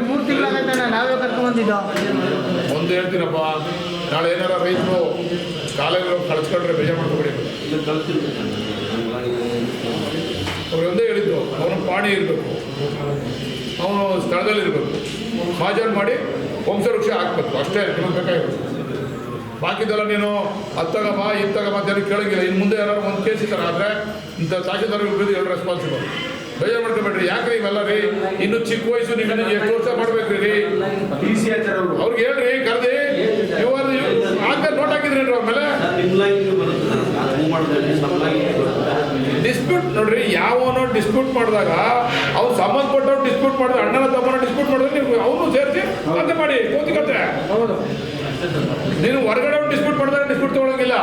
ಮೂರು ತಿಂಗಳಾಗೈತೆ ನಾವೇ ಕರ್ಕೊಂಡು ಬಂದಿದ್ದು. ಒಂದು ಹೇಳ್ತೀನಪ್ಪ, ನಾಳೆ ಏನಾರ ರೈತರು ಕಾಲೇಜ್ ಕಳಿಸ್ಕೊಂಡ್ರೆ ಬೇಜಾರು ಮಾಡ್ಕೊಬೇಡಿ. ಅವ್ರು ಒಂದೇ ಹೇಳಿದ್ದು, ಅವನ ಪಾಣಿ ಇರಬೇಕು, ಅವನು ಸ್ಥಳದಲ್ಲಿ ಇರಬೇಕು, ಹಾಜರು ಮಾಡಿ ವಂಶವೃಕ್ಷ ಹಾಕ್ಬೇಕು, ಅಷ್ಟೇ ನಿಮಗೆ ಬೇಕಾಗಿರೋದು. ಬಾಕಿದೆಲ್ಲ ನೀನು ಹತ್ತಗಮ್ಮ ಇತ್ತಗಮ್ಮ ಅಂತ ಕೇಳಂಗಿಲ್ಲ. ಇನ್ನು ಮುಂದೆ ಯಾರು ಒಂದು ಕೇಸ್ ಈ ಥರ ಆದರೆ ಇಂಥ ತಹಶೀಲ್ದಾರ್ಗಳ ವಿರುದ್ಧ ಎರಡು ರೆಸ್ಪಾನ್ಸಿಬಲ್. ಬೇಜಾರು ಮಾಡ್ಕೊಬೇಡ್ರಿ. ಯಾಕ್ರಿ ಇವೆಲ್ಲ ರೀ, ಇನ್ನು ಚಿಕ್ಕ ವಯಸ್ಸು ನೀವು ಎಷ್ಟು ವರ್ಷ ಮಾಡ್ಬೇಕ್ರಿ ರೀ? ಅವ್ರಿಗೆ ಹೇಳ್ರಿ ಕರೆದಿ ಆಗ ನೋಟ್ ಹಾಕಿದ್ರಿ ಆಮೇಲೆ ಡಿಸ್ಪ್ಯೂಟ್ ನೋಡ್ರಿ. ಯಾವನೋ ಡಿಸ್ಪ್ಯೂಟ್ ಮಾಡಿದಾಗ ಅವ್ರು ಸಂಬಂಧಪಟ್ಟವ್ರು ಡಿಸ್ಪ್ಯೂಟ್ ಮಾಡಿದ್ರೆ, ಅಣ್ಣನ ತಮ್ಮನ ಡಿಸ್ಪ್ಯೂಟ್ ಮಾಡಿದ್ರೆ ನೀವು ಅವನು ಸೇರಿಸಿ ಕತೆ ಮಾಡಿ ಕೋತಿಕತೆ. ನೀನು ಹೊರಗಡೆ ಡಿಸ್ಪ್ಯೂಟ್ ಮಾಡಿದ್ರೆ ಡಿಸ್ಪ್ಯೂಟ್ ತೊಗೊಳಂಗಿಲ್ಲ.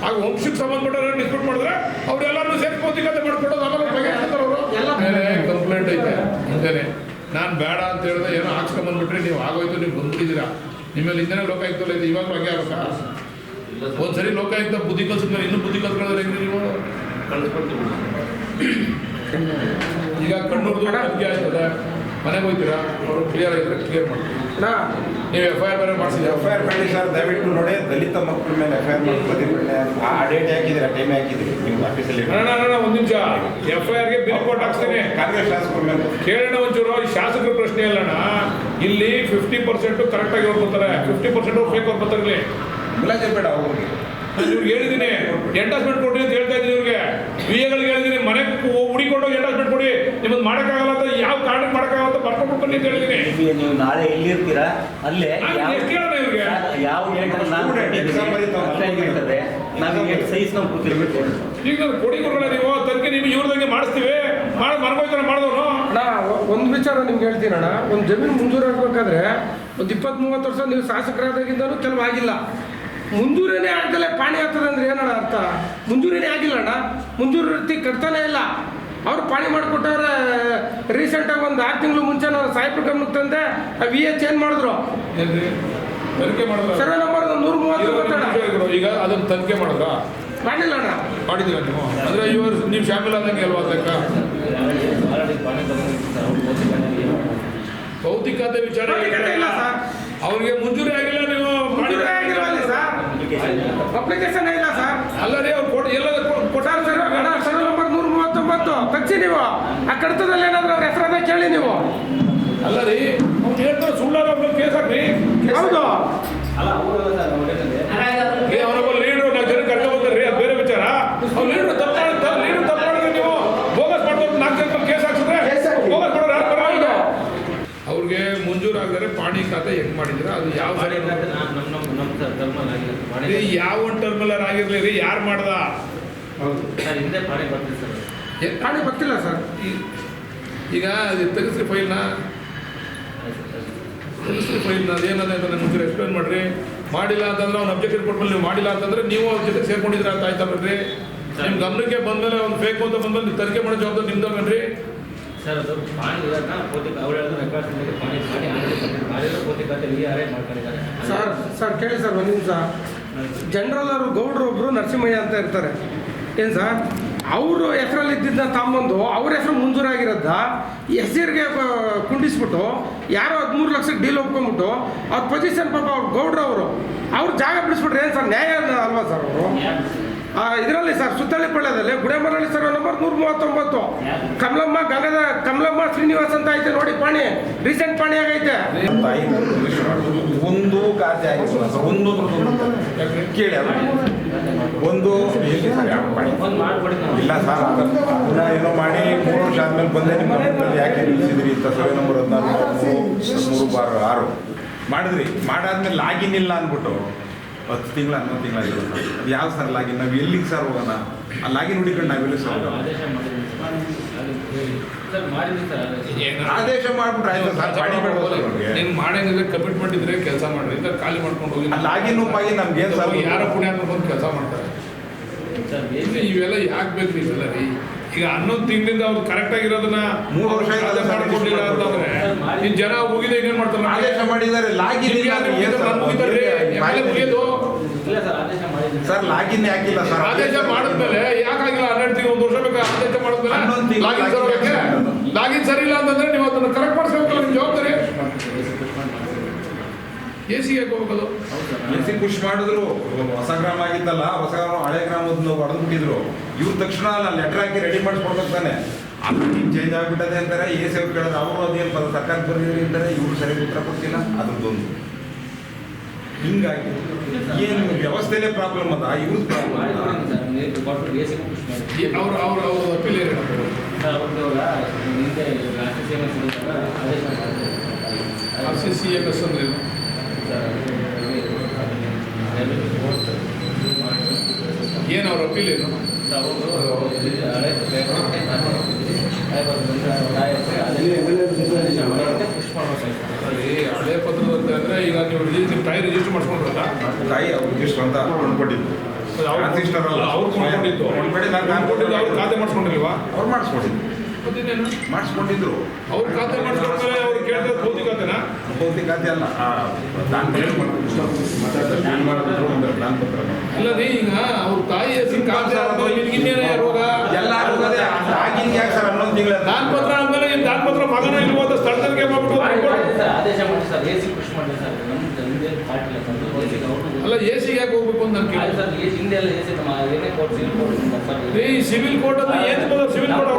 ಆಗ ವಂಶಕ್ಕೆ ಸಂಬಂಧಪಟ್ಟವ್ರು ಡಿಸ್ಪ್ಯೂಟ್ ಮಾಡಿದ್ರೆ ಅವ್ರೆಲ್ಲರೂ ಸೇರಿ ಕೋತಿಕತೆ ಮಾಡ್ಕೊಡೋದು. ಆಮೇಲೆ ಬಗೆಹರಿಸ್ತಾರೆ ಅವರು. ಮೇಲೆ ಕಂಪ್ಲೇಂಟ್ ಐತೆ ಮುಂದೆನೆ. ನಾನು ಬೇಡ ಅಂತ ಹೇಳಿದ್ರೆ ಏನೋ ಹಾಕ್ಸ್ಕೊಂಬಂದ್ಬಿಟ್ರಿ, ನೀವು ಆಗೋಯ್ತು, ನೀವು ಬಂದ್ಬಿಟ್ಟಿದ್ದೀರಾ. ನಿಮ್ಮಲ್ಲಿ ಹಿಂದೆ ಲೋಕಾಯುಕ್ತಲ್ಲ ಇದೆ, ಇವಾಗ ಬಗೆ ಆಗಬೇಕಾ? ಒಂದ್ಸರಿ ಲೋಕಾಯುಕ್ತ ಬುದ್ಧಿ ಕಲ್ಸಿದ್ಮೇಲೆ ಇನ್ನೂ ಬುದ್ಧಿ ಕಲ್ತ್ಕೊಳ್ಳೋದ್ರೆ ಹೆಂಗ್ರಿ ನೀವು? ಈಗ ಕಣ್ಣೂರ್ದು ಅದ್ಕೆ ಆಯ್ತದೆ, ಮನೆಗೆ ಹೋಗ್ತೀರಾ, ಅವರು ಕ್ಲಿಯರ್ ಆಗಿದ್ರೆ ಕ್ಲಿಯರ್ ಮಾಡ್ತೀವಿ. ನೀವು FIR ಬೇರೆ ಮಾಡಿಸಿದ್ರೆ FIR ಮಾಡಿ ಸರ್, ದಯವಿಟ್ಟು ನೋಡಿ. ದಲಿತ ಮಕ್ಕಳ ಮೇಲೆ FIR ಮಾಡಿ ಆ ಡೇಟ್ ಹಾಕಿದ್ದೀರಾ, ಟೈಮ್ ಹಾಕಿದ್ದೀರಿ ನಿಮ್ಮ ಆಫೀಸಲ್ಲಿ. ಒಂದು ನಿಮಿಷ, FIRಗೆ ಬಿಲ್ ಕೊಟ್ಟು ಹಾಕ್ತೇನೆ. ಕಾಂಗ್ರೆಸ್ ಶಾಸಕರ ಮೇಲೆ ಕೇಳೋಣ ಒಂಚೂರು. ಈ ಶಾಸಕರ ಪ್ರಶ್ನೆ ಇಲ್ಲಣ್ಣ, ಇಲ್ಲಿ 50% ಕರೆಕ್ಟಾಗಿ ಅವ್ರು ಬರ್ತಾರೆ, 50% ಫೇಕ್ ಅವ್ರು ಬರ್ತಾರೆ. ಇಲ್ಲಿ ಮುಲಾಜೆ ಬೇಡ ಅವ್ರಿಗೆ. ನಾನು ಇವ್ರಿಗೆ ಹೇಳಿದ್ದೀನಿ, ಎಂಡಾಸ್ಮೆಂಟ್ ಕೊಡಿ ಅಂತ ಹೇಳ್ತಾ ಇದ್ದೀನಿ ಇವ್ರಿಗೆ. VAಗಳಿಗೆ ಹೇಳಿದ್ದೀನಿ, ಮನೆಗೆ ಹುಡಿಕೊಂಡೋಗಿ ಎಂಡಾಸ್ಮೆಂಟ್ ಕೊಡಿ, ನಿಮ್ಮದು ಮಾಡೋಕ್ಕಾಗಲ್ಲ ಅಂತ, ಯಾವ ಕಾರಣಕ್ಕೆ ಮಾಡೋಕ್ಕಾಗಲ್ಲ ಅಂತ ಬರ್ಕೊಂಡು ಬನ್ನಿ ಅಂತ ಹೇಳಿದ್ದೀನಿ. ನೀವು ನಾಳೆ ಎಲ್ಲಿರ್ತೀರಾ ಅಲ್ಲೇ ಕೇಳೋಣ ಇವ್ರಿಗೆ. ಯಾವ ನಾವು ಎಷ್ಟು ಸೈಜ್ ನಾವು ಕೂತಿರ್ಬೇಕು. ಈಗ ನಾನು ಕೊಡಿ ಕೊಡೋಣ, ನೀವು ತನಕ ನೀವು ಇವ್ರದಂಗೆ ಮಾಡಿಸ್ತೀವಿ, ಮಾಡಿ ಮರ್ಬೋಯ್ತಾನೆ ಮಾಡಿದವನು. ಒಂದು ವಿಚಾರ ನಿಮ್ಗೆ ಹೇಳ್ತೀನಿ ಅಣ್ಣ. ಒಂದು ಜಮೀನು ಮಂಜೂರು ಆಗ್ಬೇಕಾದ್ರೆ ಒಂದು 20-30 ವರ್ಷ ನೀವು ಶಾಸಕರಾದಾಗಿಂದನೂ ಕೆಲವು ಆಗಿಲ್ಲ. ಮುಂಜೂರಿನೇ ಆಗ್ದಲೇ ಪಾಣಿ ಆಗ್ತದೆ ಅಂದ್ರೆ ಏನಣ್ಣ ಅರ್ಥ? ಮುಂಜೂರಿನೇ ಆಗಿಲ್ಲ ಅಣ್ಣ, ಮುಂಜೂರು ರೀತಿ ಕಟ್ತಾನೆ ಇಲ್ಲ. ಅವ್ರು ಪಾಣಿ ಮಾಡಿಕೊಟ್ಟವ್ರೆ. ರೀಸೆಂಟಾಗಿ ಒಂದು 6 ತಿಂಗಳು ಮುಂಚೆ ನಾವು ಸಾಹೇಬ್ರ ಗಮನಕ್ಕೆ ತಂದೆ, VA ಚೇಂಜ್ ಮಾಡಿದ್ರು. ತನಿಖೆ ಮಾಡಿದ್ರ ಸರ್ವೆ ನಂಬರ್ 130. ಈಗ ಅದನ್ನು ತನಿಖೆ ಮಾಡಿದ್ರ? ಮಾಡಿಲ್ಲ ಅಣ್ಣ. ಮಾಡಿದ್ದೀರ ನೀವು? ಅಂದರೆ ನೀವು ಶಾಮಿಲ್ ಆದಂಗೆ ಅಲ್ವಾ ಅದಕ್ಕ? ಭೌತಿಕತೆ ವಿಚಾರ ಇಲ್ಲ ಸರ್, ಅವ್ರಿಗೆ ಮಂಜೂರಿ ಆಗಿಲ್ಲ. ನೀವು ಅಪ್ಲಿಕೇಶನ್ ಇಲ್ಲ ಸರ್. ಅಲ್ಲ ರೀ, ಅವ್ರು ಎಲ್ಲ ಕೊಟ್ಟಾರ ಸರ್. ಸರ್ವೆ ನಂಬರ್ 139 ತಗ್ಸಿ ನೀವು. ಆ ಕಡತದಲ್ಲಿ ಏನಾದ್ರು ಅವ್ರ ಹೆಸರನ್ನ ಕೇಳಿ ನೀವು. ಅಲ್ಲ ರೀ, ಅವ್ನು ಹೇಳ್ತಾರೆ ಸುಳ್ಳಾಗ ಕೇಸ್ ಹಾಕ್ರಿ. ಹೌದು. ಅವನೊಬ್ಬ ಲೀಡ್ರು 4 ಜನ ಕರ್ಕೊಂಡ್ಬರ್ತಾರ್ರಿ, ಅದು ಬೇರೆ ವಿಚಾರ. ಅವ್ರು ಲೀಡ್ರು ತಪ್ಪು ಮಾಡಿದ್ರೆ ನೀವು ಬೋಗಸ್ ಮಾಡ್ತಾರೆ. 4 ಜನ ಕೇಸ್ ಹಾಕ್ಸಿದ್ರೆ ಬೋಗಸ್ ಮಾಡೋರು ಯಾರು ಬರೋದು? ಅವ್ರಿಗೆ ಮಂಜೂರು ಆಗಿದ್ರೆ ಪಾಣಿ ಖಾತೆ ಹೆಂಗ್ ಮಾಡಿದ್ರ? ಅದು ಯಾವ ಯಾವ ಒಂದು ಟರ್ಮಿನಲ್ ಆಗಿರ್ಲಿ ರೀ, ಯಾರು ಮಾಡ್ದ? ಪಾಣಿ ಗೊತ್ತಿಲ್ಲ ಸರ್. ಈಗ ಅದು ತೆಗೆಸ್ರಿ ಫೈಲ್ನ, ಅದೇನದೆ ಅಂತ ನನಗೆ ಮುಂಚೆ ಎಕ್ಸ್ಪ್ಲೇನ್ ಮಾಡಿರಿ. ಮಾಡಿಲ್ಲ ಅಂತಂದ್ರೆ ಅವ್ನು ಅಬ್ಜೆಕ್ಷನ್ ಕೊಟ್ಮೇಲೆ ನೀವು ಮಾಡಿಲ್ಲ ಅಂತಂದ್ರೆ ನೀವು ಅವ್ರ ಜೊತೆ ಸೇರ್ಕೊಂಡಿದ್ರ ಅಂತ ಆಯ್ತಲ್ರಿ. ನಿಮ್ಮ ಗಮನಕ್ಕೆ ಬಂದಮೇಲೆ ಅವ್ನು ಫೇಕ್ ಅಂತ ಬಂದ್ಮೇಲೆ ನೀವು ತನಿಖೆ ಮಾಡೋ ಜವಾಬ್ದಾರಿ ನಿಮ್ದಲ್ರಿ ಸರ್. ಅದು ಪಾಣಿ ಪೋತಿಕ ಅವ್ರು ಹೇಳಿದ್ರು ರೆಕಾರ್ಡ್ ಪಾಣಿ ಮಾಡಿದ್ರೆ ಪೋತಿಕತೆ ಮಾಡ್ಕೊಂಡಿದ್ದಾರೆ ಸರ್ ಕೇಳಿ ಸರ್ ಒಂದು ನಿಮಿಷ. ಜನರಲ್ ಅವರು ಗೌಡ್ರು ಒಬ್ರು ನರಸಿಂಹಯ್ಯ ಅಂತ ಇರ್ತಾರೆ ಏನು ಸರ್. ಅವರು ಹೆಸರಲ್ಲಿ ಇದ್ದಿದ್ದ ತಮ್ಮಂದು ಅವ್ರ ಹೆಸರು ಮಂಜೂರಾಗಿರೋದ ಹೆಸರಿಗೆ ಕುಂಡಿಸ್ಬಿಟ್ಟು ಯಾರೋ 13 ಲಕ್ಷಕ್ಕೆ ಡೀಲ್ ಒಪ್ಕೊಂಡ್ಬಿಟ್ಟು ಅವ್ರ ಪೊಸಿಷನ್ ಪಾಪ ಅವ್ರು ಗೌಡ್ರವರು ಅವ್ರು ಜಾಗ ಬಿಡಿಸ್ಬಿಟ್ರೆ ಏನು ಸರ್ ನ್ಯಾಯ ಅಲ್ವಾ ಸರ್ ಅವರು ಇದರಲ್ಲಿ ಸರ್ ಸುತ್ತಳ್ಳಿಪಳ್ಳ್ಯದಲ್ಲಿ ಗುಡೇಮರಳ್ಳಿ ಸರ್ ನಂಬರ್ 139 ಕಮಲಮ್ಮ ಶ್ರೀನಿವಾಸ್ ಅಂತ ಐತೆ ನೋಡಿ ಪಾಣಿ ರೀಸೆಂಟ್ ಪಾಣಿ ಆಗೈತೆ ಒಂದು ಖಾತೆ ಆಗಿಲ್ಲ ಸರ್ ಒಂದು ಕೇಳಿ ಅದು ಒಂದು ಎಲ್ಲಿ ಸರ್ ಯಾವ ಪಾಣಿ ಇಲ್ಲ ಸರ್ ಅದನ್ನ ಏನೋ ಮಾಡಿ 3 ವರ್ಷ ಆದ್ಮೇಲೆ ಬಂದೆ ನಿಮ್ಮ ಗಮನದಲ್ಲಿ ಯಾಕೆ ನಿಲ್ಲಿಸಿದ್ರಿ ಅಂತ ಸರ್ವೆ ನಂಬರ್ 14/3/6 ಮಾಡಿದ್ರಿ ಮಾಡಾದ್ಮೇಲೆ ಲಾಗಿನ್ ಇಲ್ಲ ಅಂದ್ಬಿಟ್ಟು 10 ತಿಂಗಳು 11 ತಿಂಗಳಾಗಿರೋ ಸರ್ ಅದು ಯಾವ ಸರ್ ಲಾಗಿನ್ ನಾವು ಎಲ್ಲಿಗೆ ಸರ್ ಹೋಗೋಣ ಆ ಲಾಗಿನ್ ಹುಡುಕೊಂಡು ನಾವೆಲ್ಲಿ ಸರ್ ಹೋಗೋಣ ಆದೇಶ ಮಾಡ್ಬಿಟ್ರೆ ಆಯ್ತು ಸರ್ ಪಾಣಿ ಬೇಡ ನೀನು ಮಾಡಂಗಿದ್ರೆ ಕಮಿಟ್ಮೆಂಟ್ ಇದ್ರೆ ಕೆಲಸ ಮಾಡ್ರಿ ಇಲ್ಲ ಖಾಲಿ ಮಾಡ್ಕೊಂಡು ಹೋಗಿ ಲಾಗಿನ್ ಪಾಗಿ ನಮ್ಗೆ ಏನು ಸರ್ ಯಾರ ಪುಣ್ಯ ಬಂದು ಕೆಲಸ ಮಾಡ್ತಾರೆ ಇವೆಲ್ಲ ಯಾಕೆ ಬೇಕು ಇವೆಲ್ಲ ರೀ ಈಗ 11 ತಿಂಗಳಿಂದ ಅವ್ರು ಕರೆಕ್ಟ್ ಆಗಿರೋದನ್ನ 3 ವರ್ಷ ಮಾಡ್ಕೊಂಡಿಲ್ಲ ಅಂತಂದ್ರೆ ಇನ್ ಜನ ಹೋಗಿದೆ ಇನ್ನೇನ್ ಮಾಡ್ತಾರೆ ಆದೇಶ ಮಾಡಿದ್ದಾರೆ ಲಾಗಿನ್ ಸರ್ ಲಾಗಿನ್ ಯಾಕಿಲ್ಲ ಸರ್ ಆದೇಶ ಮಾಡಿದ್ಮೇಲೆ ಯಾಕಾಗಿಲ್ಲ 12 ತಿಂಗಳು 1 ವರ್ಷ ಬೇಕಾ ಆದೇಶ ಮಾಡಿದ್ಮೇಲೆ ಲಾಗಿನ್ ಸರಿ ಇಲ್ಲ ಅಂತಂದ್ರೆ ನೀವು ಅದನ್ನ ಕರೆಕ್ಟ್ ಮಾಡಿಸ್ಬೇಕಲ್ಲ ನಿಮ್ ಜವಾಬ್ದಾರಿ ಎಸಿ ಯಾಕೆ ಹೋಗ್ಬೇಕು ಎಸಿ ಪುಷ್ ಮಾಡಿದ್ರು ಹೊಸ ಗ್ರಾಮ ಆಗಿತ್ತಲ್ಲ ಹೊಸ ಗ್ರಾಮ ಹಳೆ ಗ್ರಾಮದ ಹೊಡೆದು ಬಿಟ್ಟಿದ್ರು ಇವ್ರ ತಕ್ಷಣ ಲೆಟರ್ ಹಾಕಿ ರೆಡಿ ಮಾಡಿಸ್ಕೊಡ್ಬೇಕು ತಾನೆ ಅದು ಚೇಂಜ್ ಆಗಿಬಿಟ್ಟದೆ ಅಂತಾರೆ ಎಸಿ ಅವ್ರು ಕೇಳಿದ್ರೆ ಅವರು ಅದೇನು ಸರ್ಕಾರ ಬರೀರಿ ಅಂತಾರೆ ಇವ್ರು ಸರಿಯಾಗಿ ಉತ್ತರ ಕೊಡ್ತಿಲ್ಲ ಅದ್ರದ್ದೊಂದು ಹಿಂಗಾಗಿ ಏನು ವ್ಯವಸ್ಥೆನೇ ಪ್ರಾಬ್ಲಮ್ ಅದ ಇವ್ರದ್ದು ಪ್ರಾಬ್ಲಮ್ ಅವ್ರ ಅಪೀಲ್ RCCMS ಅಂದ್ರೆ ಏನು ಅವ್ರ ಅಪೀಲ್ ಏನು ಹಳೆ ಪತ್ರದ ಅಂದ್ರೆ ಈಗ ನೀವು ತಾಯಿ ರಿಜಿಸ್ಟರ್ ಮಾಡ್ಕೊಂಡ್ರಲ್ಲ ತಾಯಿ ಅವ್ರು ರಿಜಿಸ್ಟರ್ ಅಂತ ಕೊಂಡ್ಕೊಟ್ಟಿದ್ದು ಅವ್ರು ಕೊಂಡ್ಕೊಂಡಿದ್ದು ಅವ್ರು ಖಾತೆ ಮಾಡಿಸ್ಕೊಂಡಿಲ್ವಾ ಅವ್ರು ಮಾಡಿಸ್ಕೊಂಡಿದ್ದು ಮಾಡಿಸ್ಕೊಂಡಿದ್ರು ಅವ್ರು ಖಾತೆ ಮಾಡಿಸ್ಕೊಂಡ್ಮೇಲೆ ಅವ್ರು ಕೇಳಿದ್ರೆ ಭೌತಿಕ ಖಾತೆನಾ ಭೌತಿಕ ಖಾತೆ ಅಲ್ಲ ದಾನ ಪತ್ರ ಇಲ್ಲ ರೀ ಈಗ ಅವ್ರ ತಾಯಿ ಹೆಸರು ಖಾತೆ ಇನ್ನೇನೇ ರೋಗ ಎಲ್ಲ ಆಗಿನ ಯಾಕೆ ಸರ್ 11 ತಿಂಗಳ ದಾನ ಪತ್ರ ಆದ್ಮೇಲೆ ದಾನ ಪತ್ರ ಮಗನ ಇಲ್ವಾದ ಸ್ಥಳದಲ್ಲಿಗೆ ಮಾಡ್ಬಿಟ್ಟು ಅಲ್ಲ ಎಸಿ ಯಾಕೆ ಹೋಗ್ಬೇಕು ಅಂತ ಈ ಸಿವಿಲ್ ಕೋರ್ಟ್ ಅಂದ್ರೆ ಏನು ಸಿವಿಲ್ ಕೋರ್ಟ್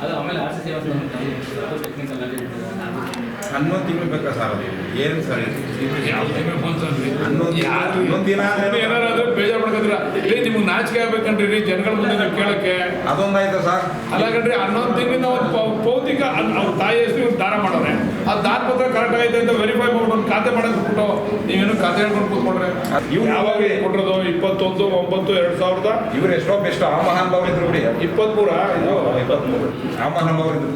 ಅದು ಆಮೇಲೆ ಹನ್ನೊಂದು ತಿಂಗಳು ಬೇಕಾ ಸರ್ ಅದು ಏನು ಸರ್ ಏನಾರಾದ್ರೂ ಬೇಜಾರು ಮಾಡ್ಕೊಂಡ್ರ ಇಲ್ಲಿ ನಿಮ್ಗೆ ನಾಚಿಕೆ ಆಗ್ಬೇಕನ್ರಿ ರೀ ಜನಗಳ ಮುಂದೆ ನೀವು ಕೇಳಕ್ಕೆ ಅದೊಂದಾಯ್ತು ಸರ್ ಅಲ್ಲ ಕಣ್ರಿ 11 ತಿಂಗಳಿಂದ ಭೌತಿಕ ಅವ್ರ ತಾಯಿ ಹೆಸರು ದಾನ ಮಾಡೋರೆ ಆ ದಾನ ಪತ್ರ ಕರೆಕ್ಟ್ ಆಗೈತೆ ಅಂತ ವೆರಿಫೈ ಮಾಡ್ಕೊಂಡು ಒಂದು ಖಾತೆ ಮಾಡಕ್ ಬಿಟ್ಟು ನೀವೇನು ಖಾತೆ ಹೇಳ್ಕೊಂಡು ಕೂತ್ಕೊಂಡ್ರೆ ಇವ್ರು ಯಾವಾಗ ಕೊಟ್ಟಿರೋದು 21/9/2000 ಇವ್ರು ಎಷ್ಟೋ ಬೆಸ್ಟ್ ಆ ಮಹಾನುಭಾವರು ಇದ್ರು ಬಿಡಿ 23 ಆ ಮಹಾನುಭಾವರು ಇದ್ರು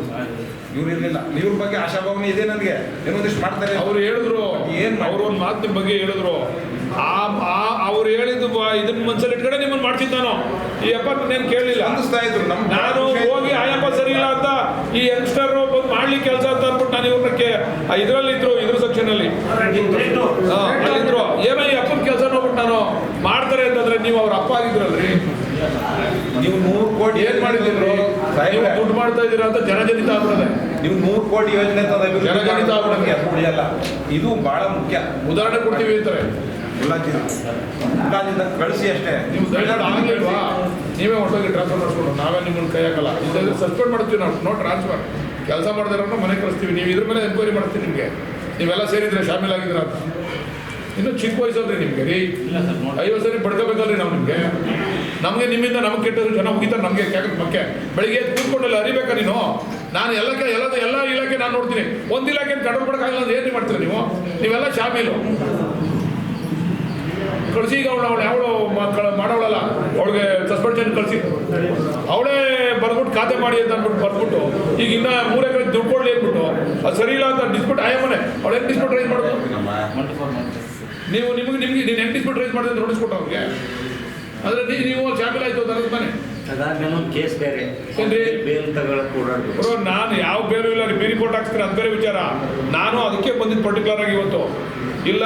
ಇವ್ರು ಇರ್ಲಿಲ್ಲ ಇವ್ರ ಬಗ್ಗೆ ಆಶಾಭಾವನೆ ಇದೆ ನನಗೆ ಏನೊಂದಿಷ್ಟು ಮಾಡ್ತಾರೆ ಅವ್ರು ಹೇಳಿದ್ರು ಏನ್ ಅವ್ರು ಒಂದು ಮಾತಿನ ಬಗ್ಗೆ ಹೇಳಿದ್ರು ಅವ್ರು ಹೇಳಿದ್ದು ಇದನ್ನ ಮನ್ಸಲ್ಲಿ ಇಟ್ಕಡೆ ನಿಮ್ಮನ್ನ ಮಾಡ್ತಿದ್ದಾನೋ ಈ ಅಪ್ಪ ನಾನು ಕೇಳಲಿಲ್ಲ ಅನ್ನಿಸ್ತಾ ಇದ್ರು ನಾನು ಹೋಗಿ ಆಯಪ್ಪ ಸರಿ ಇಲ್ಲ ಅಂತ ಈ ಯಂಗ್ಸ್ಟರ್ ಬಂದು ಮಾಡ್ಲಿಕ್ಕೆ ಕೆಲಸ ಅಂತ ಅಂದ್ಬಿಟ್ಟು ನಾನು ಇವ್ರಕ್ಕೆ ಇದ್ರಲ್ಲಿದ್ರು ಇದ್ರ ಸೆಕ್ಷನ್ ಅಲ್ಲಿ ಅಲ್ಲಿದ್ರು ಏನೋ ಈ ಅಪ್ಪನ ಕೆಲಸ ನೋಡ್ಬಿಟ್ಟು ನಾನು ಮಾಡ್ತಾರೆ ಅಂತಂದ್ರೆ ನೀವು ಅವ್ರ ಅಪ್ಪ ಆಗಿದ್ರಲ್ರಿ ನೀವು 100 ಕೋಟಿ ಏನ್ ಮಾಡಿದ್ರು ದುಡ್ಡು ಮಾಡ್ತಾ ಇದೀರಾ ಅಂತ ಜನಜನಿತ ಆಗ್ಬಿಡದೆ ನೀವು 100 ಕೋಟಿ ಯೋಜನೆ ಜನಜನಿತ ಆಗ್ಬಿಡದೆ ಉಳಿಯಲ್ಲ ಇದು ಬಹಳ ಮುಖ್ಯ ಉದಾಹರಣೆ ಕೊಡ್ತೀವಿ ಅಂತಾರೆ ಮುಲಾಜಿಂದ ಕಳಿಸಿ ಅಷ್ಟೇ ನೀವು ದಯಮಾಡಿ ಆಗ್ಲಿಲ್ವಾ ನೀವೇ ಹೊಟ್ಟೋಗಿ ಟ್ರಾನ್ಸ್ಫರ್ ಮಾಡಿಸ್ಕೊಂಡು ನಾವೇ ನಿಮ್ಮನ್ನ ಕೈ ಹಾಕಲ್ಲ ಇಲ್ಲಾಂದ್ರೆ ಸಸ್ಪೆಂಡ್ ಮಾಡ್ತೀವಿ ನಾವು ನೋ ಟ್ರಾನ್ಸ್ಫರ್ ಕೆಲಸ ಮಾಡಿದಾರನ್ನು ಮನೆ ಕಳಿಸ್ತೀವಿ ನೀವು ಇದ್ರ ಮೇಲೆ ಎನ್ಕ್ವೈರಿ ಮಾಡ್ತೀವಿ ನಿಮಗೆ ನೀವೆಲ್ಲ ಸೇರಿದ್ರೆ ಶಾಮೀಲಾಗಿದ್ದೀರ ಅಂತ ಇನ್ನೂ ಚಿಕ್ಕ ವಯಸ್ಸಲ್ರಿ ನಿಮಗೆ ರೀ 50 ಸರಿ ಬಡ್ಕೋಬೇಕಲ್ರಿ ನಾವು ನಮಗೆ ನಿಮ್ಮಿಂದ ನಮಗೆ ಕೆಟ್ಟರು ಜನ ಮುಗಿತಾರೆ ನಮಗೆ ಮಕ್ಕೆ ಬೆಳಿಗ್ಗೆ ಕೂತ್ಕೊಂಡೆಲ್ಲ ಅರಿಬೇಕಾ ನೀನು ನಾನು ಎಲ್ಲ ಇಲಾಖೆ ನಾನು ನೋಡ್ತೀನಿ ಒಂದು ಇಲಾಖೆ ಕಂಟ್ರೋಲ್ ಮಾಡೋಕ್ಕಾಗಲ್ಲ ಅಂತ ಏನು ಮಾಡ್ತೀರಾ ನೀವೆಲ್ಲ ಶಾಮೀಲು ಕಳಿಸಿ ಈಗ ಅವಳು ಯಾವಳು ಮಾಡೋಳಲ್ಲ ಅವಳಿಗೆ ಸಸ್ಪೆನ್ಷನ್ ಕಳಿಸಿ ಅವಳೇ ಬರ್ಬಿಟ್ಟು ಖಾತೆ ಮಾಡಿ ಅಂತ ಅಂದ್ಬಿಟ್ಟು ಬರ್ಬಿಟ್ಟು ಈಗ ಇನ್ನ 3 ಎಕರೆ ದುಡ್ಡು ಕೊಡ್ಲಿ ಅಂದ್ಬಿಟ್ಟು ಅದು ಸರಿ ಇಲ್ಲ ಅಂತ ಡಿಸ್ಪ್ಯೂಟ್ ಆಯಮ್ಮನೆ ಅವಳು ಹೆಂಗೆ ಡಿಸ್ಪ್ಯೂಟ್ ರೈಸ್ ಮಾಡೋದು ನೀನು ಹೆಂಗೆ ಡಿಸ್ಪ್ಯೂಟ್ ರೈಸ್ ಮಾಡಿದ್ರೆ ನೋಟಿಸ್ ಕೊಟ್ಟು ಅವ್ರಿಗೆ ಆದರೆ ನೀವು ಶಾಮಿಲ್ ಆಯ್ತು ಅಂತ ತಾನೆ ಅದಾದ್ಮೇಲೆ ಕೇಸ್ ಬೇರೆ ಬೇಲ್ ತಗೊಳ್ಳೋದು ನಾನು ಯಾವ ಬೇರೆ ಇಲ್ಲ ರೀ ರಿಪೋರ್ಟ್ ಹಾಕ್ಸ್ತಾರೆ ಅದು ಬೇರೆ ವಿಚಾರ ನಾನು ಅದಕ್ಕೆ ಬಂದಿದ್ದು ಪರ್ಟಿಕ್ಯುಲರ್ ಆಗಿ ಇವತ್ತು ಇಲ್ಲ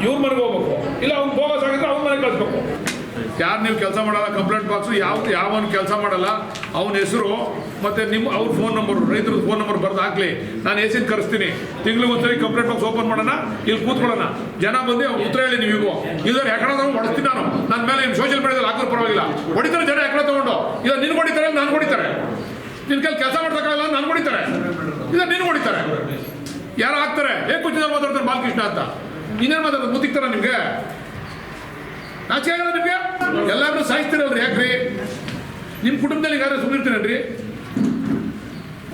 ಇವ್ರ ಮನೆಗೆ ಹೋಗ್ಬೇಕು, ಇಲ್ಲ ಅವ್ನು ಬೋಗಸ್ ಆಗಿದ್ರೆ ಅವ್ನ ಮನೆಗೆ ಕಳಿಸ್ಬೇಕು. ಯಾರು ನೀವು ಕೆಲಸ ಮಾಡಲ್ಲ ಕಂಪ್ಲೇಂಟ್ ಬಾಕ್ಸು ಯಾವನು ಕೆಲಸ ಮಾಡಲ್ಲ ಅವನ ಹೆಸರು ಮತ್ತು ಅವ್ರ ಫೋನ್ ನಂಬರು, ರೈತರದ್ದು ಫೋನ್ ನಂಬರ್ ಬರೆದು ಹಾಕ್ಲಿ. ನಾನು ಎಸಿನ ಕರೆಸ್ತೀನಿ, ತಿಂಗಳಿಗೆ ಒಂದ್ಸರಿ ಕಂಪ್ಲೇಂಟ್ ಬಾಕ್ಸ್ ಓಪನ್ ಮಾಡೋಣ, ಇಲ್ಲಿ ಕೂತ್ಕೊಳ್ಳೋಣ, ಜನ ಬಂದು ಉತ್ತರ ಹೇಳಿ ನೀವಿಗೂ. ಇಲ್ಲದ್ರೆ ಯಾಕಡೆ ಹೊಡಿಸ್ತೀನಿ ನಾನು. ನನ್ನ ಮೇಲೆ ನಿಮ್ಮ ಸೋಷಿಯಲ್ ಮೀಡಿಯಾದಲ್ಲಿ ಹಾಕೋದು ಪರವಾಗಿಲ್ಲ, ಹೊಡಿತಾರೆ ಜನ ಯಾಕಡೆ ತಗೊಂಡು. ಇಲ್ಲ ನಿನ್ನ ಹೊಡಿತಾರೆ, ನಾನು ಹೊಡಿತಾರೆ. ನಿನ್ನ ಕೈಲಿ ಕೆಲಸ ಮಾಡ್ತಕ್ಕಲ್ಲ, ನಾನು ಹೊಡಿತಾರೆ. ಇಲ್ಲ ನೀನು ಹೊಡಿತಾರೆ. ಯಾರು ಹಾಕ್ತಾರೆ, ಹೇಗೆ ಕುಚಿದಲ್ಲಿ ಮಾತಾಡ್ತಾರೆ ಬಾಲಕೃಷ್ಣ ಅಂತ. ಇನ್ನೇನು ಮಾತಾಡ್ತಾರೆ, ಮುತ್ತಿಕ್ತಾರ ನಿಮಗೆ? ನಾಚಿಕೆ ಆಗಲ್ಲ ನಿಮಗೆ? ಎಲ್ಲಾರು ಸಾಯಿಸ್ತೀರಲ್ರಿ, ಯಾಕ್ರಿ? ನಿಮ್ಮ ಕುಟುಂಬದಲ್ಲಿ ಯಾರು ಸುಮ್ಮನಿರ್ತೀರಲ್ರಿ?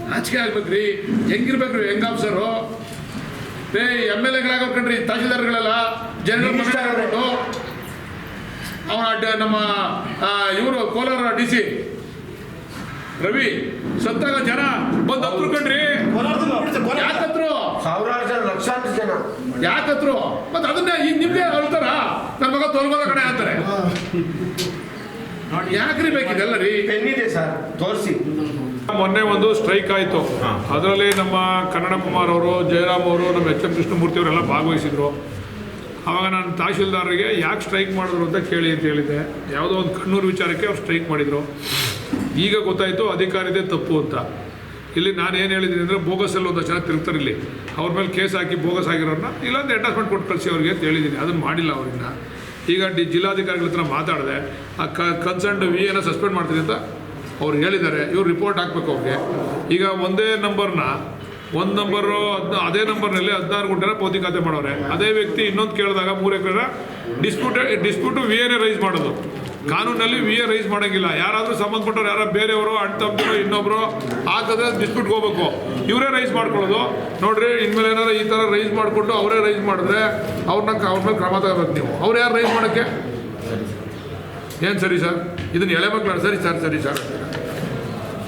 ನಾಚಿಕೆ ಆಗ್ಬೇಕ್ರಿ. ಹೆಂಗಿರ್ಬೇಕ್ರಿ ಹೆಂಗ್ ಆಫೀಸರು? MLA-ಗಳಾಗ್ಬೇಕಂಡ್ರಿ, ತಹಶೀಲ್ದಾರ್ಗಳೆಲ್ಲ ಜನರಲ್ ಮನೆಯಾಗ್ಬಿಟ್ಟು ಅವನ ನಮ್ಮ ಇವರು ಕೋಲಾರ DC ರವಿ ಸತ್ತಾಗ ಜನ ಬಂದು ಹತ್ರು ಕಣ್ರಿ. ಯಾಕತ್ರು? ಸಾವಿರಾರು ಜನ, ಲಕ್ಷಾಂತರ ಜನ ಯಾಕತ್ರು? ಮತ್ತೆ ಅದನ್ನ ಈಗ ನಿಮ್ಗೆ ಹೇಳ್ತಾರ, ನನ್ನ ಮಗ ತೊಲಗೋದ ಕಡೆ ಅಂತಾರೆ. ಯಾಕ್ರಿ ಬೇಕಿದೆಲ್ಲ ರೀ? ಪೆನ್ನಿದೆ ಸರ್, ತೋರಿಸಿ. ಮೊನ್ನೆ ಒಂದು ಸ್ಟ್ರೈಕ್ ಆಯಿತು. ಅದರಲ್ಲಿ ನಮ್ಮ ಕನ್ನಡ ಕುಮಾರ್ ಅವರು, ಜಯರಾಮ್ ಅವರು, ನಮ್ಮ HM ಕೃಷ್ಣಮೂರ್ತಿ ಅವರೆಲ್ಲ ಭಾಗವಹಿಸಿದ್ರು. ಆವಾಗ ನಾನು ತಹಶೀಲ್ದಾರರಿಗೆ ಯಾಕೆ ಸ್ಟ್ರೈಕ್ ಮಾಡಿದ್ರು ಅಂತ ಕೇಳಿ ಅಂತ ಹೇಳಿದ್ದೆ. ಯಾವುದೋ ಒಂದು ಕಣ್ಣೂರು ವಿಚಾರಕ್ಕೆ ಅವ್ರು ಸ್ಟ್ರೈಕ್ ಮಾಡಿದರು. ಈಗ ಗೊತ್ತಾಯಿತು ಅಧಿಕಾರಿದೇ ತಪ್ಪು ಅಂತ. ಇಲ್ಲಿ ನಾನು ಏನು ಹೇಳಿದ್ದೀನಿ ಅಂದರೆ, ಬೋಗಸಲ್ಲಿ ಒಂದಷ್ಟು ಜನ ತಿರುಗ್ತಾರೆ ಇಲ್ಲಿ, ಅವ್ರ ಮೇಲೆ ಕೇಸ್ ಹಾಕಿ ಬೋಗಸ್ ಆಗಿರೋರನ್ನ ಇಲ್ಲಾಂದ್ರೆ ಎಂಡಾಸ್ಮೆಂಟ್ ಕೊಟ್ಟು ಕಳಿಸಿ ಅವ್ರಿಗೆ ಅಂತ ಹೇಳಿದ್ದೀನಿ. ಅದನ್ನು ಮಾಡಿಲ್ಲ ಅವರಿಂದ. ಈಗ ಜಿಲ್ಲಾಧಿಕಾರಿಗಳ ಹತ್ರ ಮಾತಾಡಿದೆ, ಆ ಕನ್ಸರ್ನ್ಡ್ VA ಸಸ್ಪೆಂಡ್ ಮಾಡ್ತೀನಿ ಅಂತ ಅವ್ರು ಹೇಳಿದ್ದಾರೆ. ಇವ್ರು ರಿಪೋರ್ಟ್ ಹಾಕ್ಬೇಕು ಅವ್ರಿಗೆ. ಈಗ ಒಂದೇ ನಂಬರ್ನ ಒಂದು ನಂಬರು ಅದೇ ನಂಬರ್ನಲ್ಲಿ 16 ಗುಂಟೆನ ಪೌತಿ ಖಾತೆ ಮಾಡೋರೆ. ಅದೇ ವ್ಯಕ್ತಿ ಇನ್ನೊಂದು ಕೇಳಿದಾಗ 3 ಎಕರೆ ಡಿಸ್ಪ್ಯೂಟು VAನೇ ರೈಸ್ ಮಾಡೋದು. ಕಾನೂನಲ್ಲಿ VA ರೈಸ್ ಮಾಡೋಂಗಿಲ್ಲ. ಯಾರಾದರೂ ಸಂಬಂಧಪಟ್ಟವ್ರು ಯಾರು ಬೇರೆಯವರು ಅಣ್ತಂಬರು ಇನ್ನೊಬ್ಬರು ಹಾಕಿದ್ರೆ ಡಿಸ್ಪ್ಯೂಟ್ಗೆ ಹೋಗ್ಬೇಕು. ಇವರೇ ರೈಸ್ ಮಾಡ್ಕೊಳ್ಳೋದು. ನೋಡ್ರಿ, ಇನ್ಮೇಲೆ ಏನಾದ್ರು ಈ ಥರ ರೈಸ್ ಮಾಡಿಕೊಂಡು ಅವರೇ ರೈಸ್ ಮಾಡಿದ್ರೆ ಅವ್ರ ಮೇಲೆ ಕ್ರಮ ತಗೋಬೇಕು ನೀವು. ಅವ್ರು ಯಾರು ರೈಸ್ ಮಾಡೋಕ್ಕೆ? ಏನು ಸರಿ ಸರ್? ಇದನ್ನು ಎಳೆ ಮಕ್ಕಳು ಸರಿ ಸರ್, ಸರಿ ಸರ್,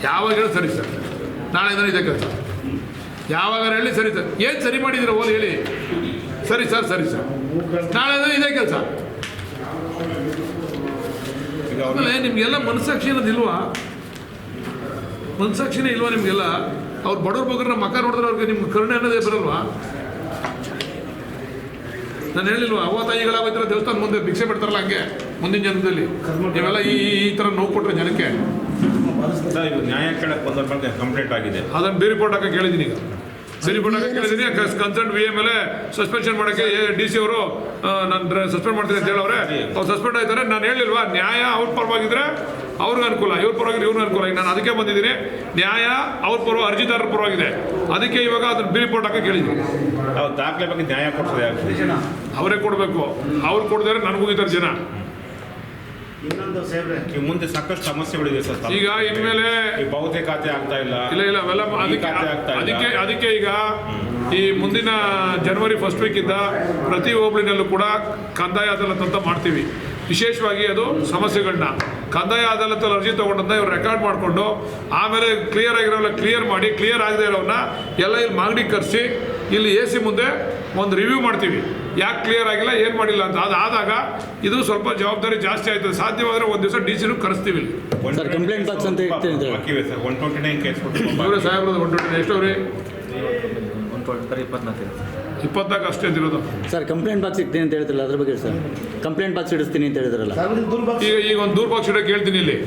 ಯಾವಾಗ ಹೇಳಿ ಸರಿ ಸರ್, ನಾಳೆ ದಿನ ಇದೆ ಕೆಲಸ, ಯಾವಾಗ ಹೇಳಿ ಸರಿ ಸರ್, ಏನು ಸರಿ ಮಾಡಿದ್ದೀರ ಓಲಿ ಹೇಳಿ, ಸರಿ ಸರ್, ಸರಿ ಸರ್, ನಾಳೆ ದಿನ ಇದೇ ಕೆಲಸ. ಆಮೇಲೆ ನಿಮಗೆಲ್ಲ ಮನಸ್ಸಾಕ್ಷಿ ಅನ್ನೋದಿಲ್ವಾ? ಮನಸ್ಸಾಕ್ಷಿನೇ ಇಲ್ವಾ ನಿಮಗೆಲ್ಲ? ಅವ್ರು ಬಡವ್ರ ಬಗ್ಗರ ಮಕ್ಕ ನೋಡಿದ್ರೆ ಅವ್ರಿಗೆ ನಿಮ್ಗೆ ಕರುಣೆ ಅನ್ನೋದೇ ಬರಲ್ವಾ? ನಾನು ಹೇಳಿಲ್ವಾ, ಅವ್ವ ತಾಯಿಗಳಾಗೋಯ್ತಾರೆ ದೇವಸ್ಥಾನ ಮುಂದೆ ಭಿಕ್ಷೆ ಬಿಡ್ತಾರಲ್ಲ, ಹಂಗೆ ಮುಂದಿನ ಜನ್ಮದಲ್ಲಿ ನೀವೆಲ್ಲ ಈ ಥರ ನೋವು ಕೊಟ್ಟರೆ ಜನಕ್ಕೆ. ನ್ಯಾಯ ಕೇಳಕ್ಕೆ ಬಂದವ್ರ ಬಗ್ಗೆ ಕಂಪ್ಲೇಂಟ್ ಆಗಿದೆ. ಅದನ್ನು ಬೇರೆ ರಿಪೋರ್ಟ್ ಹಾಕಕ್ಕೆ ಹೇಳಿದ್ದೀನಿ. ಈಗ ಬೇರೆ ರಿಪೋರ್ಟ್ ಹಾಕಕ್ಕೆ ಹೇಳಿದ್ದೀನಿ. ಕನ್ಸರ್ನ್ VA ಮೇಲೆ ಸಸ್ಪೆನ್ಷನ್ ಮಾಡೋಕ್ಕೆ DC ಅವರು ನಾನು ಸಸ್ಪೆಂಡ್ ಮಾಡ್ತೀನಿ ಅಂತ ಹೇಳವ್ರೆ. ಅವ್ರು ಸಸ್ಪೆಂಡ್ ಆಯ್ತಾರೆ. ನಾನು ಹೇಳಿಲ್ವಾ, ನ್ಯಾಯ ಅವ್ರ ಪರವಾಗಿದ್ರೆ ಅವ್ರಿಗೆ ಅನುಕೂಲ, ಇವ್ರ ಪರವಾಗಿದ್ರೆ ಇವ್ರಿಗೆ ಅನುಕೂಲ. ಈಗ ನಾನು ಅದಕ್ಕೆ ಬಂದಿದ್ದೀನಿ. ನ್ಯಾಯ ಅವ್ರ ಪರವ ಅರ್ಜಿದಾರರ ಪರವಾಗಿದೆ. ಅದಕ್ಕೆ ಇವಾಗ ಅದನ್ನು ಬೇರೆ ರಿಪೋರ್ಟ್ ಹಾಕಕ್ಕೆ ಹೇಳಿದ್ದೀನಿ. ಅವ್ರು ದಾಖಲೆ ಬಗ್ಗೆ ನ್ಯಾಯ ಕೊಡ್ತದೆ, ಅವರೇ ಕೊಡಬೇಕು. ಅವ್ರು ಕೊಡಿದ್ರೆ ನನಗೋಗಿದ್ದಾರೆ ಜನ. ಈ ಮುಂದೆ ಸಾಕಷ್ಟು ಸಮಸ್ಯೆಗಳಿದೆ ಸರ್. ಈಗ ಇನ್ಮೇಲೆ ಪಾವತಿ ಖಾತೆ ಆಗ್ತಾ ಇಲ್ಲ. ಇಲ್ಲ ಅವೆಲ್ಲ ಅದಕ್ಕೆ ಈಗ ಈ ಮುಂದಿನ ಜನವರಿ 1st ವೀಕಿಂದ ಪ್ರತಿ ಹೋಬಳಿನಲ್ಲೂ ಕೂಡ ಕಂದಾಯ ಅದಾಲತ್ ಅಂತ ಮಾಡ್ತೀವಿ. ವಿಶೇಷವಾಗಿ ಅದು ಸಮಸ್ಯೆಗಳನ್ನ ಕಂದಾಯ ಅದಾಲತಲ್ಲಿ ಅರ್ಜಿ ತೊಗೊಂಡಂತ ಇವ್ರು ರೆಕಾರ್ಡ್ ಮಾಡಿಕೊಂಡು ಆಮೇಲೆ ಕ್ಲಿಯರ್ ಆಗಿರೋಲ್ಲ ಕ್ಲಿಯರ್ ಮಾಡಿ, ಕ್ಲಿಯರ್ ಆಗದೆ ಇರೋವನ್ನ ಎಲ್ಲ ಇಲ್ಲಿ ಮಾಗಡಿಗೆ ಕರೆಸಿ ಇಲ್ಲಿ AC ಮುಂದೆ ಒಂದು ರಿವ್ಯೂ ಮಾಡ್ತೀವಿ. ಯಾಕೆ ಕ್ಲಿಯರ್ ಆಗಿಲ್ಲ, ಏನು ಮಾಡಿಲ್ಲ ಅಂತ. ಅದಾದಾಗ ಇದು ಸ್ವಲ್ಪ ಜವಾಬ್ದಾರಿ ಜಾಸ್ತಿ ಆಯ್ತದೆ. ಸಾಧ್ಯವಾದರೆ ಒಂದು ದಿವಸ DC ಕರೆಸ್ತೀವಿ. ಕಂಪ್ಲೇಂಟ್ ಬಾಕ್ಸ್ ಅಂತ ಹಾಕಿವೆ ಸರ್. 129 ಕೇಸ್ ಇವರೇ ಸಾಹೇಬ್ರದ್ದು 129 ಎಷ್ಟವ್ರಿ? 24 ಅಷ್ಟೇ ಇರೋದು ಸರ್. ಕಂಪ್ಲೇಂಟ್ ಬಾಕ್ಸ್ ಇಡ್ತೀನಿ ಅಂತ ಹೇಳ್ತಿರಲ್ಲ, ಅದ್ರ ಬಗ್ಗೆ ಸರ್. ಕಂಪ್ಲೇಂಟ್ ಬಾಕ್ಸ್ ಇಡಿಸ್ತೀನಿ ಅಂತ ಹೇಳಿದ್ರಲ್ಲ. ಈಗ ಒಂದು ದೂರ್ ಬಾಕ್ಸ್ ಇಡೋಕೆ ಹೇಳ್ತೀನಿ. ಇಲ್ಲಿ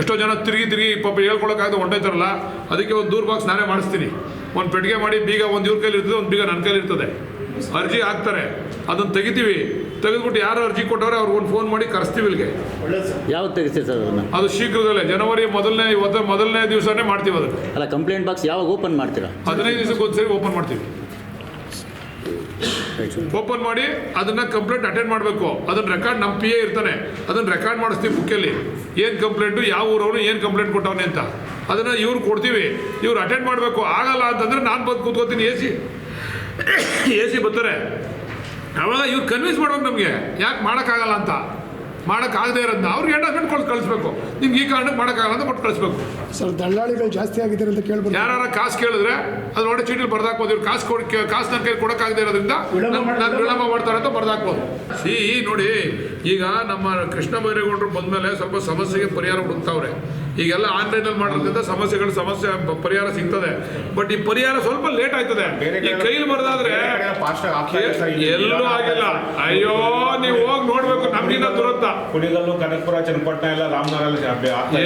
ಎಷ್ಟೋ ಜನ ತಿರುಗಿ ಪಾಪ ಹೇಳ್ಕೊಳಕ್ಕಾಗದೆ ಹೊಂಟೋಯ್ತಾರಲ್ಲ, ಅದಕ್ಕೆ ಒಂದು ದೂರ್ ಬಾಕ್ಸ್ ನಾನೇ ಮಾಡಿಸ್ತೀನಿ. ಒಂದು ಪೆಟ್ಟಿಗೆ ಮಾಡಿ ಬೀಗ ಒಂದು ಇವ್ರ ಕೈಲಿ ಇರ್ತದೆ, ಒಂದು ಬೀಗ ನನ್ನ ಕೈಲಿ ಇರ್ತದೆ. ಅರ್ಜಿ ಹಾಕ್ತಾರೆ, ಅದನ್ನು ತೆಗಿತೀವಿ. ತೆಗೆದ್ಬಿಟ್ಟು ಯಾರು ಅರ್ಜಿ ಕೊಟ್ಟವ್ರೆ ಅವ್ರಿಗೆ ಒಂದು ಫೋನ್ ಮಾಡಿ ಕರೆಸ್ತೀವಿ ಇಲ್ಲಿಗೆ. ಯಾವ್ದು ತೆಗಿಸ್ತೀವಿ ಸರ್ ಅದನ್ನು? ಅದು ಶೀಘ್ರದಲ್ಲೇ ಜನವರಿ ಮೊದಲನೇ ದಿವಸನೇ ಮಾಡ್ತೀವಿ ಅದನ್ನು. ಅಲ್ಲ, ಕಂಪ್ಲೇಂಟ್ ಬಾಕ್ಸ್ ಯಾವಾಗ ಓಪನ್ ಮಾಡ್ತೀರಾ? 15 ದಿವಸಕ್ಕೆ ಒಂದ್ಸರಿ ಓಪನ್ ಮಾಡ್ತೀವಿ. ಓಪನ್ ಮಾಡಿ ಅದನ್ನ ಕಂಪ್ಲೇಂಟ್ ಅಟೆಂಡ್ ಮಾಡಬೇಕು. ಅದನ್ನ ರೆಕಾರ್ಡ್ ನಮ್ಮ PA ಇರ್ತಾನೆ, ಅದನ್ನ ರೆಕಾರ್ಡ್ ಮಾಡಿಸ್ತೀವಿ ಬುಕ್ಕಲ್ಲಿ. ಏನು ಕಂಪ್ಲೇಂಟು, ಯಾವ ಊರವನು ಏನು ಕಂಪ್ಲೇಂಟ್ ಕೊಟ್ಟವನೆ ಅಂತ ಅದನ್ನ ಇವ್ರು ಕೊಡ್ತೀವಿ. ಇವ್ರು ಅಟೆಂಡ್ ಮಾಡಬೇಕು. ಆಗಲ್ಲ ಅಂತಂದ್ರೆ ನಾನು ಬಂದು ಕೂತ್ಕೋತೀನಿ. AC ಬರ್ತಾರೆ. ಅವಾಗ ಇವ್ರು ಕನ್ವಿನ್ಸ್ ಮಾಡ್ಬೇಕು ನಮಗೆ ಯಾಕೆ ಮಾಡೋಕ್ಕಾಗಲ್ಲ ಅಂತ. ಮಾಡೋಕ್ಕಾಗದೇ ಇರೋದನ್ನ ಅವ್ರಿಗೆ ಎಂಡಾಸ್ಮೆಂಟ್ ಕಳಿಸ್ಬೇಕು. ನಿಮ್ಗೆ ಈ ಕಾರಣಕ್ಕೆ ಮಾಡೋಕ್ಕಾಗಲ್ಲ ಅಂತ ಕೊಟ್ಟು ಕಳಿಸ್ಬೇಕು. ಸರ್ ದಳ್ಳಾಳಿಗಳು ಜಾಸ್ತಿ ಆಗಿದ್ದಾರೆ ಅಂತ ಕೇಳ್ಬೋದು. ಯಾರು ಕಾಸು ಕೇಳಿದ್ರೆ ಅದು ನೋಡಿ ಚೀಟಿಲಿ ಬರ್ದಾಕ್ಬೋದು. ಇವ್ರು ಕಾಸು ನನ್ನ ಕೈ ಕೊಡೋಕ್ಕಾಗದೇ ಇರೋದ್ರಿಂದ ನಾನು ವಿಳಂಬ ಮಾಡ್ತಾರೆ ಅಂತ ಬರ್ದಾಕ್ಬೋದು. ನೋಡಿ, ಈಗ ನಮ್ಮ ಕೃಷ್ಣ ಬೈರೇಗೌಡರು ಬಂದಮೇಲೆ ಸ್ವಲ್ಪ ಸಮಸ್ಯೆಗೆ ಪರಿಹಾರ ಹುಡುಕ್ತಾವ್ರೆ. ಈಗೆಲ್ಲ ಆನ್ಲೈನಲ್ಲಿ ಮಾಡೋದ್ರಿಂದ ಸಮಸ್ಯೆ ಪರಿಹಾರ ಸಿಗ್ತದೆ. ಬಟ್ ಈ ಪರಿಹಾರ ಸ್ವಲ್ಪ ಲೇಟ್ ಆಯ್ತದೆ. ಈ ಕೈಲಿ ಬರ್ದಾದ್ರೆ ಎಲ್ಲೂ ಆಗಿಲ್ಲ. ಅಯ್ಯೋ, ನೀವು ಹೋಗಿ ನೋಡ್ಬೇಕು, ನಮ್ಗಿನ್ನ ದುರಂತ. ಕುಣಿಗಲ್ಲು, ಕನಕಪುರ, ಚನ್ನಪಟ್ಟಣ ಎಲ್ಲ ರಾಮನಗರ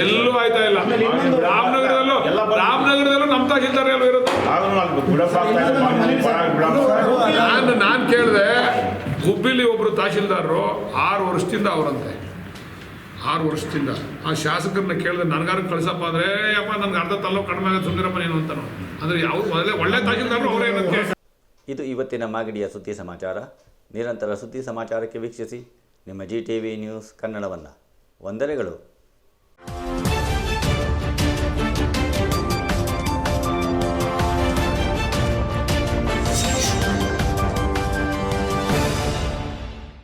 ಎಲ್ಲೂ ಆಯ್ತಾ ಇಲ್ಲ. ರಾಮನಗರದಲ್ಲೂ ನಮ್ಮ ತಹಶೀಲ್ದಾರ್ ಎಲ್ಲ ಇರೋದು. ನಾನು ಕೇಳಿದೆ, ಗುಬ್ಬಿಲಿ ಒಬ್ರು ತಹಶೀಲ್ದಾರರು 6 ವರ್ಷದಿಂದ ಅವರಂತೆ. 6 ವರ್ಷದಿಂದ ಆ ಶಾಸಕರನ್ನ ಕೇಳಿದ್ರೆ ನನಗಾರು ಕಳ್ಸಪ್ಪ ಅಂದ್ರೆ, ಯಪ್ಪ ನನ್ಗೆ ಅರ್ಧ ತಲ್ಲೋ ಕಡಿಮೆ ಆಗೋದು ಸುಂದರಪ್ಪ ನೀನು ಅಂತಾನು. ಅಂದ್ರೆ ಯಾವ ಒಳ್ಳೆ ತಹಶೀಲ್ದಾರರು ಅವರೇನಂತೆ. ಇದು ಇವತ್ತಿನ ಮಾಗಡಿಯ ಸುದ್ದಿ ಸಮಾಚಾರ. ನಿರಂತರ ಸುದ್ದಿ ಸಮಾಚಾರಕ್ಕೆ ವೀಕ್ಷಿಸಿ ನಿಮ್ಮ GTV ನ್ಯೂಸ್ ಕನ್ನಡವನ್ನು. ವಂದನೆಗಳು.